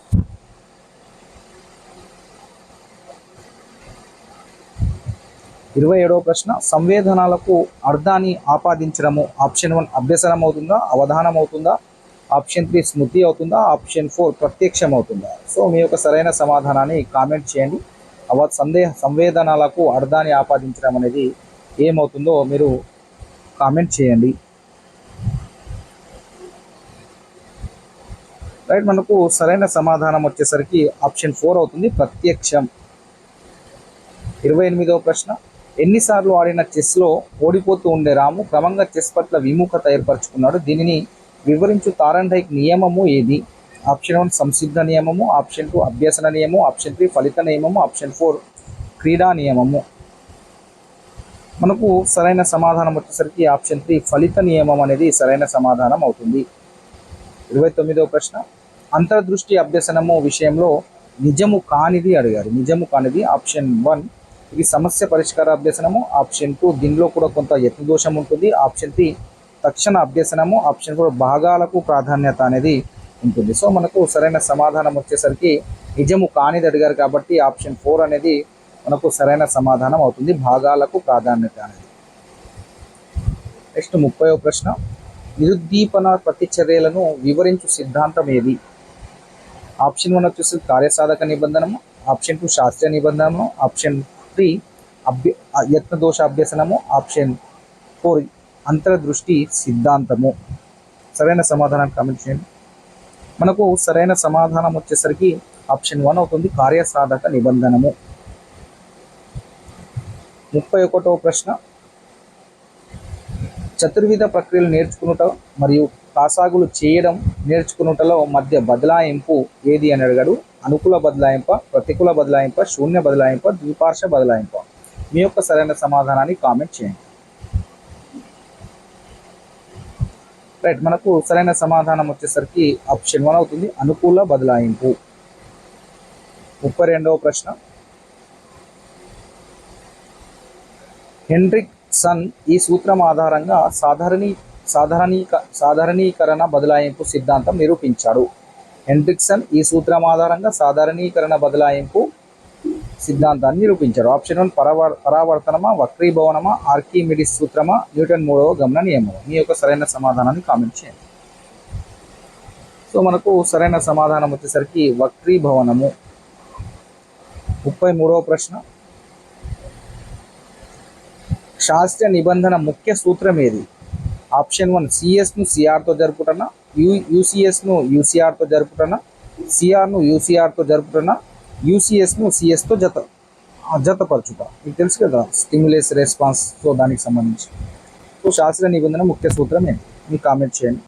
27వ ప్రశ్న, సంవేదనాలకు అర్థాన్ని ఆపాదించడము ఆప్షన్ 1 అభ్యసనం అవుతుందా, అవధానం అవుతుందా, ఆప్షన్ 3 స్మృతి అవుతుందా, ఆప్షన్ 4 ప్రత్యక్షం అవుతుందా? సో మీ యొక్క సరైన సమాధానాన్ని కామెంట్ చేయండి. సంవేదనాలకు అర్థాన్ని ఆపాదించడం అనేది ఏమవుతుందో మీరు కామెంట్ చేయండి. రైట్, మనకు సరైన సమాధానం వచ్చేసరికి ఆప్షన్ 4 అవుతుంది, ప్రత్యక్షం. 28వ ప్రశ్న, ఎన్నిసార్లు ఆడిన చెస్లో ఓడిపోతూ ఉండే రాము క్రమంగా చెస్ పట్ల విముఖత ఏర్పరచుకున్నాడు. దీనిని వివరించు తారండైక్ నియమము ఏది? ఆప్షన్ 1 సంసిద్ధ నియమము, ఆప్షన్ 2 అభ్యసన నియమము, ఆప్షన్ 3 ఫలిత నియమము, ఆప్షన్ 4 క్రీడా నియమము. మనకు సరైన సమాధానం వచ్చేసరికి ఆప్షన్ 3 ఫలిత నియమం అనేది సరైన సమాధానం అవుతుంది. 29వ ప్రశ్న, అంతర్దృష్టి అభ్యసనము విషయంలో నిజము కానిది అడిగారు. నిజము కానిది ఆప్షన్ 1 ఇది సమస్య పరిష్కార అభ్యసనము, ఆప్షన్ 2 దీనిలో కూడా కొంత యత్నదోషం ఉంటుంది, ఆప్షన్ 3 తక్షణ అభ్యసనము, ఆప్షన్ 4 భాగాలకు ప్రాధాన్యత అనేది ఉంటుంది. సో మనకు సరైన సమాధానం వచ్చేసరికి నిజము కానిది అడిగారు కాబట్టి ఆప్షన్ 4 అనేది మనకు సరైన సమాధానం అవుతుంది, భాగాలకు ప్రాధాన్యత అనేది. నెక్స్ట్ 30వ ప్రశ్న, నిరుద్దీపన ప్రతిచర్యలను వివరించు సిద్ధాంతం ఏది? ఆప్షన్ 1 వచ్చేసి కార్యసాధక నిబంధనము, ఆప్షన్ 2 శాస్త్రీయ నిబంధనము, ఆప్షన్ 3 యత్నదోష అభ్యసనము, ఆప్షన్ 4 అంతర్దృష్టి సిద్ధాంతము. సరైన సమాధానాన్ని కామెంట్ చేయండి. మనకు సరైన సమాధానం వచ్చేసరికి ఆప్షన్ 1 అవుతుంది, కార్యసాధక నిబంధనము. 31వ ప్రశ్న, చతుర్విధ ప్రక్రియలు నేర్చుకునుట మరియు కాసాగులు చేయడం నేర్చుకునుటలో మధ్య బదలాయింపు ఏది అని అడిగాడు. అనుకూల బదలాయింప, ప్రతికూల బదలాయింప, శూన్య బదలాయింప, ద్విపార్శ్వ బదలాయింప. మీ యొక్క సరైన సమాధానాన్ని కామెంట్ చేయండి. రైట్, మనకు సరైన సమాధానం వచ్చేసరికి ఆప్షన్ 1 అవుతుంది, అనుకూల బదలాయింపు. 32వ ప్రశ్న, హెన్రిక్సన్ ఈ సూత్రం ఆధారంగా సాధారణీకరణ బదలాయింపు సిద్ధాంతం నిరూపించాడు. హెన్రిక్సన్ ఈ సూత్రం ఆధారంగా సాధారణీకరణ బదలాయింపు సిద్ధాంతాన్ని నిరూపించాడు. ఆప్షన్ 1 పరావర్తనమా, వక్రీభవనమా, ఆర్కిమిడిస్ సూత్రమా, న్యూటన్ 3వ గమన నియమం. మీ యొక్క సరైన సమాధానాన్ని కామెంట్ చేయండి. సో మనకు సరైన సమాధానం వచ్చేసరికి వక్రీభవనము. 33వ ప్రశ్న, శాస్త్రీయ నిబంధన ముఖ్య సూత్రం ఏది? ఆప్షన్ 1 సిఎస్ను సిఆర్తో జరుపుటన, యూసిఎస్ను యూసిఆర్తో జరుపుటన, సిఆర్ను యూసిఆర్తో జరుపుటన, యూసిఎస్ను సిఎస్తో జతపరచుట. మీకు తెలుసు కదా స్టిమ్యులస్ రెస్పాన్స్. సో దానికి సంబంధించి సో శాస్త్రీయ నిబంధన ముఖ్య సూత్రం ఏంటి? మీకు కామెంట్ చేయండి.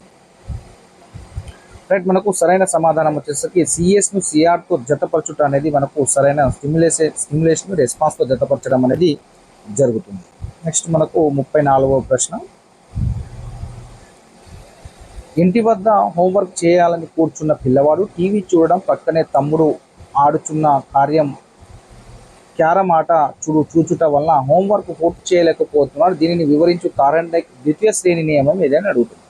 రైట్, మనకు సరైన సమాధానం వచ్చేసరికి సిఎస్ను సిఆర్తో జతపరచుట అనేది మనకు సరైన స్టిమ్యులేషన్ రెస్పాన్స్తో జతపరచడం అనేది జరుగుతుంది. నెక్స్ట్ మనకు 34వ ప్రశ్న, ఇంటి వద్ద హోంవర్క్ చేయాలని కూర్చున్న పిల్లవాడు టీవీ చూడడం పక్కనే తమ్ముడు ఆడుచున్న క్యారమ్ ఆట చూచుట వలన హోంవర్క్ పూర్తి చేయలేకపోతున్నాడు. దీనిని వివరించు థారండైక్ ద్వితీయ శ్రేణి నియమం ఏదైనా అడుగుతుంది.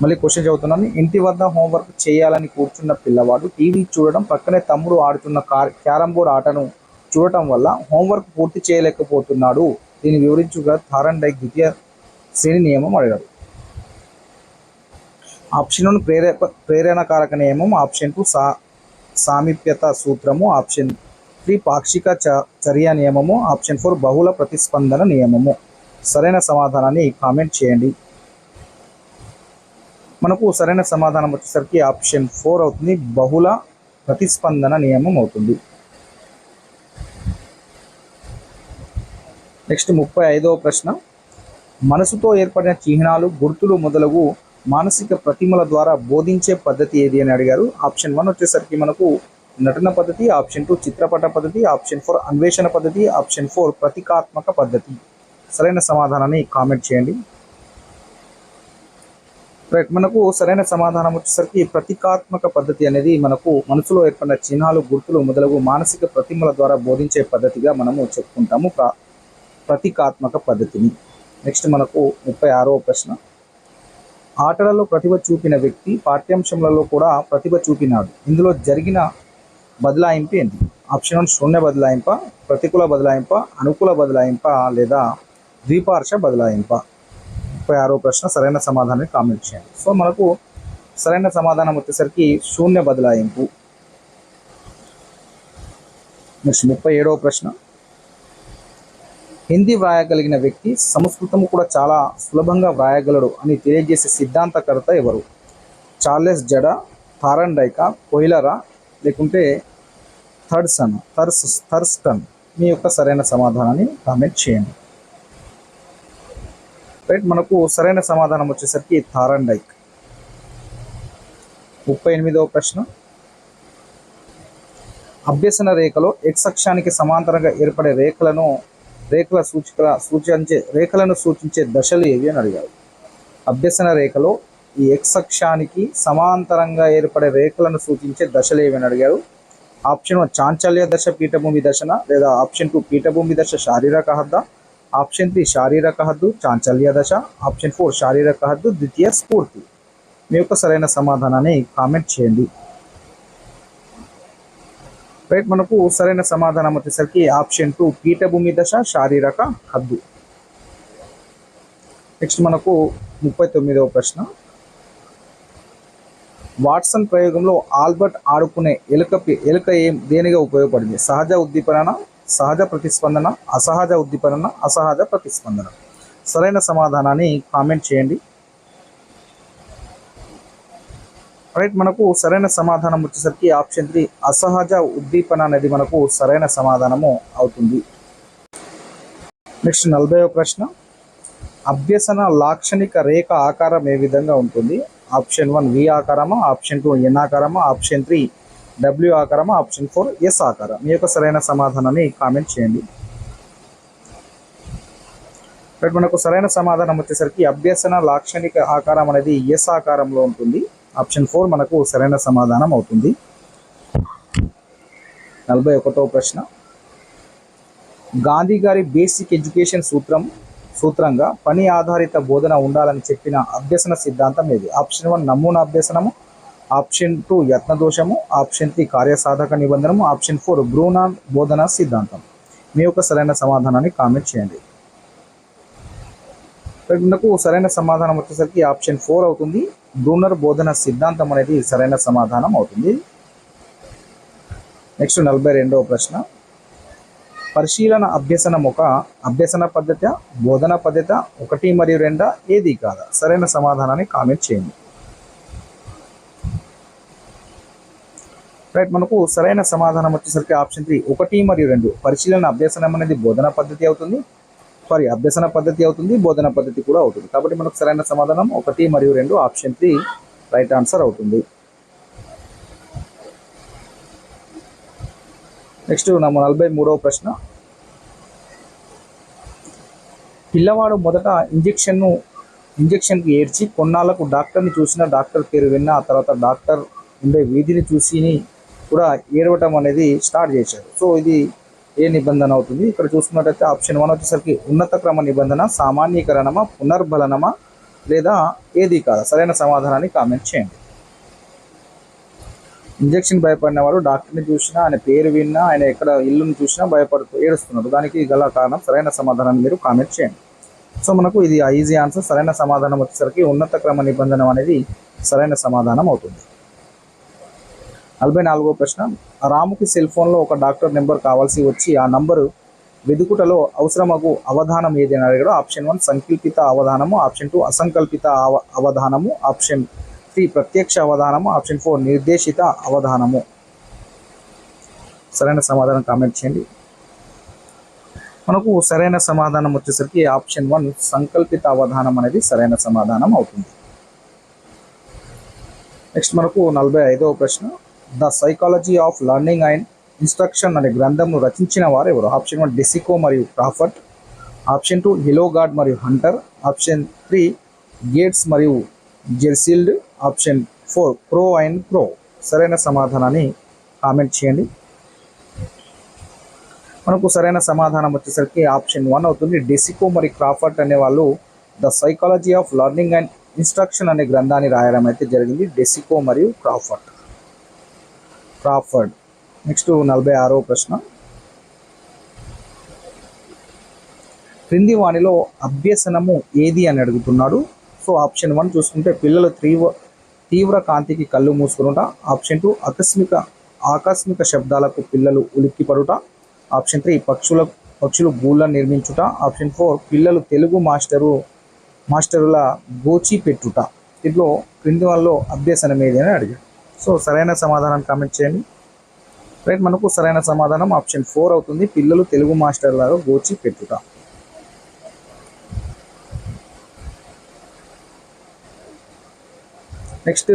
మళ్ళీ క్వశ్చన్ చదువుతున్నాను. ఇంటి వద్ద హోంవర్క్ చేయాలని కూర్చున్న పిల్లవాడు టీవీ చూడడం పక్కనే తమ్ముడు ఆడుతున్న క్యారమ్ బోర్డ్ ఆటను చూడటం వల్ల హోంవర్క్ పూర్తి చేయలేకపోతున్నాడు. దీన్ని వివరించుగా థారండైక్ ద్వితీయ శ్రేణి నియమం అడిగాడు. ఆప్షన్ 1 ప్రేరణకారక నియమం, ఆప్షన్ 2 సామీప్యత సూత్రము, ఆప్షన్ 3 పాక్షిక చర్య నియమము, ఆప్షన్ 4 బహుళ ప్రతిస్పందన నియమము. సరైన సమాధానాన్ని కామెంట్ చేయండి. మనకు సరైన సమాధానం వచ్చేసరికి ఆప్షన్ 4 అవుతుంది, బహుళ ప్రతిస్పందన నియమం అవుతుంది. నెక్స్ట్ 35వ ప్రశ్న, మనసుతో ఏర్పడిన చిహ్నాలు, గుర్తులు మొదలగు మానసిక ప్రతిమల ద్వారా బోధించే పద్ధతి ఏది అని అడిగారు. ఆప్షన్ 1 వచ్చేసరికి మనకు నటన పద్ధతి, ఆప్షన్ 2 చిత్రపట పద్ధతి, ఆప్షన్ 4 అన్వేషణ పద్ధతి, ఆప్షన్ 4 ప్రతీకాత్మక పద్ధతి. సరైన సమాధానాన్ని కామెంట్ చేయండి. రైట్, మనకు సరైన సమాధానం వచ్చేసరికి ప్రతీకాత్మక పద్ధతి అనేది మనకు మనసులో ఏర్పడిన చిహ్నాలు, గుర్తులు మొదలగు మానసిక ప్రతిమల ద్వారా బోధించే పద్ధతిగా మనము చెప్పుకుంటాము ప్రతీకాత్మక పద్ధతిని. నెక్స్ట్ మనకు 36వ ప్రశ్న, ఆటలలో ప్రతిభ చూపిన వ్యక్తి పాఠ్యాంశంలలో కూడా ప్రతిభ చూపినాడు. ఇందులో జరిగిన బదలాయింపు ఏంటి? ఆప్షన్ 1 శూన్య బదలాయింప, ప్రతికూల బదలాయింప, అనుకూల బదలాయింప లేదా ద్విపార్శ్వ బదలాయింప. 36వ ప్రశ్న సరైన సమాధానాన్ని కామెంట్ చేయండి. సో మనకు సరైన సమాధానం వచ్చేసరికి శూన్య బదలాయింపు. నెక్స్ట్ 37వ ప్రశ్న, హిందీ వ్రాయగలిగిన వ్యక్తి సంస్కృతం కూడా చాలా సులభంగా వ్రాయగలడు అని తెలియజేసే సిద్ధాంతకర్త ఎవరు? చార్లెస్ జడా, థారండైకా, కొయిలరా లేకుంటే థర్స్టన్. మీ యొక్క సరైన సమాధానాన్ని కామెంట్ చేయండి. రైట్, మనకు సరైన సమాధానం వచ్చేసరికి థారండైక్. 38వ ప్రశ్న, అభ్యసన రేఖలో ఎక్స్ అక్షానికి సమాంతరంగా ఏర్పడే రేఖలను సూచించే దశలు ఏవి అని అడిగారు. అభ్యసన రేఖలో ఈ ఎక్స్ అక్షానికి సమాంతరంగా ఏర్పడే రేఖలను సూచించే దశలు ఏవి అని అడిగారు. ఆప్షన్ 1 చాంచల్య దశ పీఠభూమి దశన, లేదా ఆప్షన్ 2 పీఠభూమి దశ శారీరక హద్ద, ఆప్షన్ 3 శారీరక హద్దు చాంచల్య దశ, ఆప్షన్ 4 శారీరక హద్దు ద్వితీయ స్ఫూర్తి. మీ యొక్క సరైన సమాధానాన్ని కామెంట్ చేయండి. రైట్, మనకు సరైన సమాధానం వచ్చేసరికి ఆప్షన్ 2 పీఠభూమి దశ శారీరక హద్దు. నెక్స్ట్ మనకు 39వ ప్రశ్న, వాట్సన్ ప్రయోగంలో ఆల్బర్ట్ ఆడుకునే ఎలుక దేనిగా ఉపయోగపడింది? సహజ ఉద్దీపన, సహజ ప్రతిస్పందన, అసహజ ఉద్దీపన, అసహజ ప్రతిస్పందన. సరైన సమాధానాన్ని కామెంట్ చేయండి. రైట్, మనకు సరైన సమాధానం వచ్చేసరికి ఆప్షన్ 3 అసహజ ఉద్దీపన అనేది మనకు సరైన సమాధానము అవుతుంది. నెక్స్ట్ 40వ ప్రశ్న, అభ్యసన లాక్షణిక రేఖ ఆకారం ఏ విధంగా ఉంటుంది? ఆప్షన్ 1 వి ఆకారమా, ఆప్షన్ 2 ఎన్ ఆకారమా, ఆప్షన్ 3 డబ్ల్యూ ఆకారమా, ఆప్షన్ 4 ఎస్ ఆకారం. మీ యొక్క సరైన సమాధానాన్ని కామెంట్ చేయండి. బట్ మనకు సరైన సమాధానం వచ్చేసరికి అభ్యసన లాక్షణిక ఆకారం అనేది ఎస్ ఆకారంలో ఉంటుంది. ఆప్షన్ 4 మనకు సరైన సమాధానం అవుతుంది. 41వ ప్రశ్న, గాంధీ గారి బేసిక్ ఎడ్యుకేషన్ సూత్రంగా పని ఆధారిత బోధన ఉండాలని చెప్పిన అభ్యసన సిద్ధాంతం ఏది? ఆప్షన్ 1 నమూనా అభ్యసనము, ఆప్షన్ 2 యత్నదోషము, ఆప్షన్ 3 కార్యసాధక నిబంధనము, ఆప్షన్ 4 బ్రూనర్ బోధన సిద్ధాంతం. మీ యొక్క సరైన సమాధానాన్ని కామెంట్ చేయండి. మనకు సరైన సమాధానం వచ్చేసరికి ఆప్షన్ 4 అవుతుంది. బ్రూనర్ బోధన సిద్ధాంతం అనేది సరైన సమాధానం అవుతుంది. నెక్స్ట్ 42వ ప్రశ్న, పరిశీలన అభ్యసనం ఒక అభ్యసన పద్ధతి, బోధన పద్ధతి, 1 మరియు 2 ఏది కాదా? సరైన సమాధానాన్ని కామెంట్ చేయండి. రైట్, మనకు సరైన సమాధానం వచ్చేసరికి ఆప్షన్ 3 1 మరియు 2 పరిశీలన అభ్యసనం అనేది బోధన పద్ధతి అవుతుంది, అభ్యసన పద్ధతి అవుతుంది, బోధన పద్ధతి కూడా అవుతుంది. కాబట్టి మనకు సరైన సమాధానం 1 మరియు 2 ఆప్షన్ 3 రైట్ ఆన్సర్ అవుతుంది. నెక్స్ట్ 43వ ప్రశ్న, పిల్లవాడు మొదట ఇంజెక్షన్కి ఏడ్చి కొన్నాళ్లకు డాక్టర్ని చూసిన, డాక్టర్ పేరు విన్న, ఆ తర్వాత డాక్టర్ ఉండే వీధిని చూసి కూడా ఏడవటం అనేది స్టార్ట్ చేశాడు. సో ఇది ఏ నిబంధన అవుతుంది? ఇక్కడ చూసుకున్నట్టయితే ఆప్షన్ 1 వచ్చేసరికి ఉన్నత క్రమ నిబంధన, సామాన్యీకరణమా, పునర్బలనమా, లేదా ఏది కాదా? సరైన సమాధానాన్ని కామెంట్ చేయండి. ఇంజెక్షన్ భయపడిన వాడు డాక్టర్ని చూసినా, ఆయన పేరు విన్నా, ఆయన ఎక్కడ ఇల్లుని చూసినా భయపడుతూ ఏడుస్తున్నాడు. దానికి గల కారణం సరైన సమాధానాన్ని మీరు కామెంట్ చేయండి. సో మనకు ఇది ఈజీ ఆన్సర్. సరైన సమాధానం వచ్చేసరికి ఉన్నత క్రమ నిబంధన అనేది సరైన సమాధానం అవుతుంది. 44వ ప్రశ్న, రాముకి సెల్ ఫోన్లో ఒక డాక్టర్ నెంబర్ కావాల్సి వచ్చి ఆ నంబరు వెదుకుటలో అవసరమగు అవధానం ఏది అని అడిగాడు. ఆప్షన్ 1 సంకల్పిత అవధానము, ఆప్షన్ 2 అసంకల్పిత అవధానము, ఆప్షన్ 3 ప్రత్యక్ష అవధానము, ఆప్షన్ 4 నిర్దేశిత అవధానము. సరైన సమాధానం కామెంట్ చేయండి. మనకు సరైన సమాధానం వచ్చేసరికి ఆప్షన్ 1 సంకల్పిత అవధానం అనేది సరైన సమాధానం అవుతుంది. నెక్స్ట్ మనకు 45వ ప్రశ్న, the psychology of learning and instruction అనే గ్రంథంను రచించిన వారు ఎవరు? ఆప్షన్ 1 డెసికో మరియు క్రాఫర్డ్, ఆప్షన్ 2 హిలోగార్డ్ మరియు హంటర్, ఆప్షన్ 3 గేట్స్ మరియు జెర్సిల్డ్, ఆప్షన్ 4 క్రో అండ్ క్రో. సరైన సమాధానాన్ని కామెంట్ చేయండి. మనకు సరైన సమాధానం వచ్చేసరికి ఆప్షన్ 1 అవుతుంది. డెసికో మరియు క్రాఫర్డ్ అనే వాళ్ళు the psychology of learning and instruction అనే గ్రంథాన్ని రాయడం అయితే జరిగింది. డెసికో మరియు క్రాఫర్డ్. నెక్స్ట్ 46వ ప్రశ్న, క్రింది వానిలో అభ్యసనము ఏది అని అడుగుతున్నాడు. సో ఆప్షన్ 1 చూసుకుంటే పిల్లలు తీవ్ర కాంతికి కళ్ళు మూసుకునుట, ఆప్షన్ 2 ఆకస్మిక శబ్దాలకు పిల్లలు ఉలిక్కిపడుట, ఆప్షన్ 3 పక్షులు గూళ్ళను నిర్మించుట, ఆప్షన్ 4 పిల్లలు తెలుగు మాస్టరుల గోచి పెట్టుట. దీంట్లో క్రింది వాళ్ళలో అభ్యసనం ఏది అని అడిగాడు. సో సరైన సమాధానం కామెంట్ చేయండి. రైట్, మనకు సరైన సమాధానం ఆప్షన్ 4 అవుతుంది. పిల్లలు తెలుగు మాస్టర్లలో గోచి పెట్టుట. నెక్స్ట్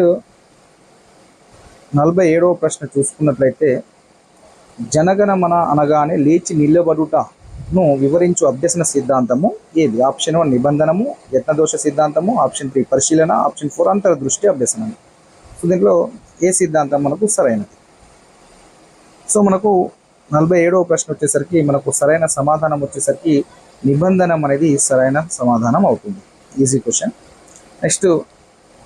47వ ప్రశ్న చూసుకున్నట్లయితే, జనగణమన అనగానే లేచి నిలబడుటను వివరించు అభ్యసన సిద్ధాంతము ఏది? ఆప్షన్ 1 నిబంధనము, యత్నదోష సిద్ధాంతము, ఆప్షన్ 3 పరిశీలన, ఆప్షన్ 4 అంతర్దృష్టి అభ్యసనము. సో దీంట్లో ఏ సిద్ధాంతం మనకు సరైనది? సో మనకు 47వ ప్రశ్న వచ్చేసరికి మనకు సరైన సమాధానం వచ్చేసరికి నిబంధనం అనేది సరైన సమాధానం అవుతుంది. Easy question. నెక్స్ట్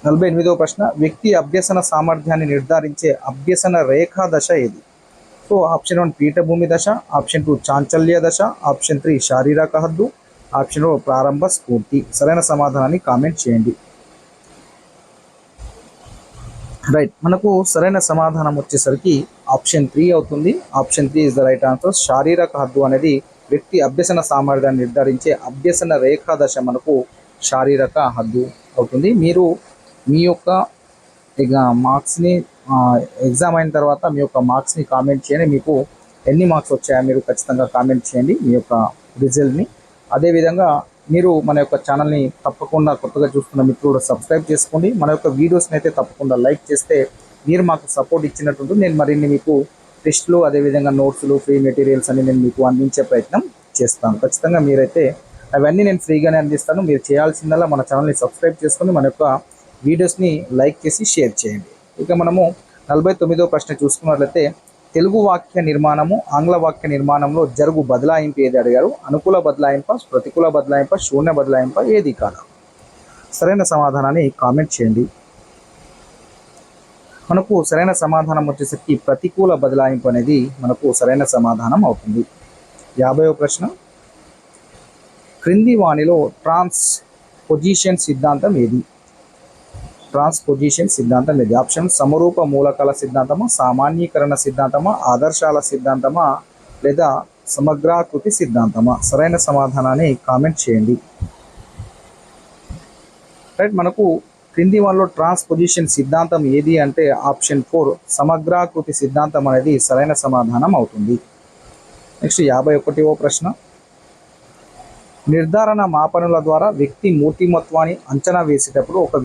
48వ ప్రశ్న, వ్యక్తి అభ్యసన సామర్థ్యాన్ని నిర్ధారించే అభ్యసన రేఖా దశ ఏది? సో ఆప్షన్ 1 పీఠభూమి దశ, ఆప్షన్ 2 చాంచల్య దశ, ఆప్షన్ 3 శారీరక హద్దు, ఆప్షన్ 4 ప్రారంభ స్ఫూర్తి. సరైన సమాధానాన్ని కామెంట్ చేయండి. రైట్, మనకు సరైన సమాధానం వచ్చేసరికి ఆప్షన్ 3 అవుతుంది. Option 3 is the right answer. శారీరక హద్దు అనేది వ్యక్తి అభ్యసన సామర్థ్యాన్ని నిర్ధారించే అభ్యసన రేఖా దశ మనకు శారీరక హద్దు అవుతుంది. మీరు మీ యొక్క మార్క్స్ని ఎగ్జామ్ అయిన తర్వాత మీ యొక్క మార్క్స్ని కామెంట్ చేయండి. మీకు ఎన్ని మార్క్స్ వచ్చాయో మీరు ఖచ్చితంగా కామెంట్ చేయండి మీ యొక్క రిజల్ట్ని. అదేవిధంగా మీరు మన యొక్క ఛానల్ని తప్పకుండా కొత్తగా చూస్తున్న మిత్రులు సబ్స్క్రైబ్ చేసుకోండి. మన యొక్క వీడియోస్ని అయితే తప్పకుండా లైక్ చేస్తే మీరు మాకు సపోర్ట్ ఇచ్చినట్టు నేను మరిన్ని మీకు టెస్ట్లు అదేవిధంగా నోట్స్లు ఫ్రీ మెటీరియల్స్ అని నేను మీకు అందించే ప్రయత్నం చేస్తాను. ఖచ్చితంగా మీరైతే అవన్నీ నేను ఫ్రీగానే అందిస్తాను. మీరు చేయాల్సిందల్లా మన ఛానల్ని సబ్స్క్రైబ్ చేసుకొని మన యొక్క వీడియోస్ని లైక్ చేసి షేర్ చేయండి. ఇక మనము 49వ ప్రశ్న చూసుకున్నట్లయితే తెలుగు వాక్య నిర్మాణము ఆంగ్ల వాక్య నిర్మాణంలో జరుగు బదలాయింపు ఏది అడిగారు? అనుకూల బదలాయింప, ప్రతికూల బదలాయింప, శూన్య బదలాయింప, ఏది కాదు? సరైన సమాధానాన్ని కామెంట్ చేయండి. మనకు సరైన సమాధానం వచ్చేసరికి ప్రతికూల బదలాయింపు అనేది మనకు సరైన సమాధానం అవుతుంది. 50వ ప్రశ్న క్రింది వాణిలో ట్రాన్స్పోజిషన్ సిద్ధాంతం ఏది? ట్రాన్స్పోజిషన్ సిద్ధాంతం ఏది? ఆప్షన్ సమరూప మూలకాల సిద్ధాంతమా, సామాన్యీకరణ సిద్ధాంతమా, ఆదర్శాల సిద్ధాంతమా, లేదా సమగ్రాకృతి సిద్ధాంతమా? సరైన సమాధానాన్ని కామెంట్ చేయండి. రైట్, మనకు క్రింది వాళ్ళలో ట్రాన్స్పోజిషన్ సిద్ధాంతం ఏది అంటే ఆప్షన్ 4 సమగ్రాకృతి సిద్ధాంతం అనేది సరైన సమాధానం అవుతుంది. నెక్స్ట్ 51వ ప్రశ్న నిర్ధారణ మాపనుల ద్వారా వ్యక్తి మూర్తిమత్వాన్ని అంచనా వేసేటప్పుడు ఒక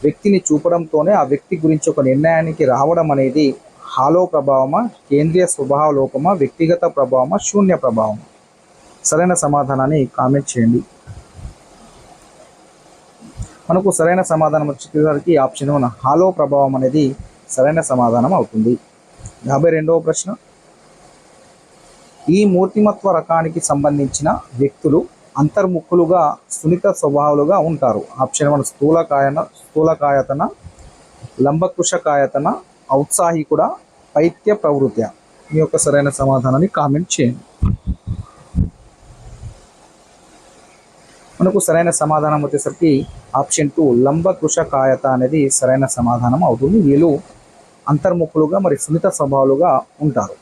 వ్యక్తిని చూపడంతోనే ఆ వ్యక్తి గురించి ఒక నిర్ణయానికి రావడం అనేది హాలో ప్రభావమా, కేంద్రీయ స్వభావ లోపమా, వ్యక్తిగత ప్రభావమా, శూన్య ప్రభావమా? సరైన సమాధానాన్ని కామెంట్ చేయండి. మనకు సరైన సమాధానం వచ్చేసరికి ఆప్షన్ 1 హాలో ప్రభావం అనేది సరైన సమాధానం అవుతుంది. 52వ ప్రశ్న ఈ మూర్తిమత్వ రకానికి సంబంధించిన వ్యక్తులు అంతర్ముఖులుగా సున్నిత స్వభావాలుగా ఉంటారు. ఆప్షన్ 1 స్థూలకాయతన, లంబకృషకాయతన, ఔత్సాహికుడ, పైత్య ప్రవృత్య? మీ యొక్క సరైన సమాధానాన్ని కామెంట్ చేయండి. మనకు సరైన సమాధానం వచ్చేసరికి ఆప్షన్ 2 లంబకృషకాయత అనేది సరైన సమాధానం అవుతుంది. వీళ్ళు అంతర్ముఖులుగా మరి సున్నిత స్వభావాలుగా ఉంటారు.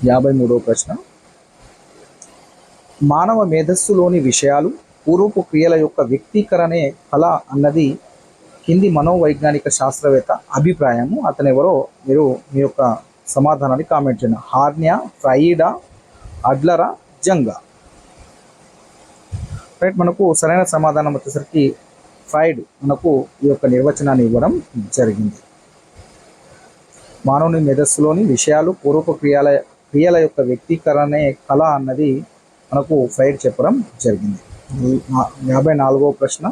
53వ ప్రశ్న మానవ మేధస్సులోని విషయాలు పూర్వపు క్రియల యొక్క వ్యక్తీకరణే కళ అన్నది కింది మనోవైజ్ఞానిక శాస్త్రవేత్త అభిప్రాయము. అతను ఎవరో మీరు మీ యొక్క సమాధానాన్ని కామెంట్ చేయండి. హార్న్యా, ఫ్రైడా, అడ్లరా, జంగా? రైట్, మనకు సరైన సమాధానం వచ్చేసరికి ఫ్రైడ్ మనకు ఈ యొక్క నిర్వచనాన్ని ఇవ్వడం జరిగింది. మానవుని మేధస్సులోని విషయాలు పూర్వపు క్రియల యొక్క వ్యక్తీకరణే కళ అన్నది మనకు ఫ్రైడ్ చెప్పడం జరిగింది. 54వ ప్రశ్న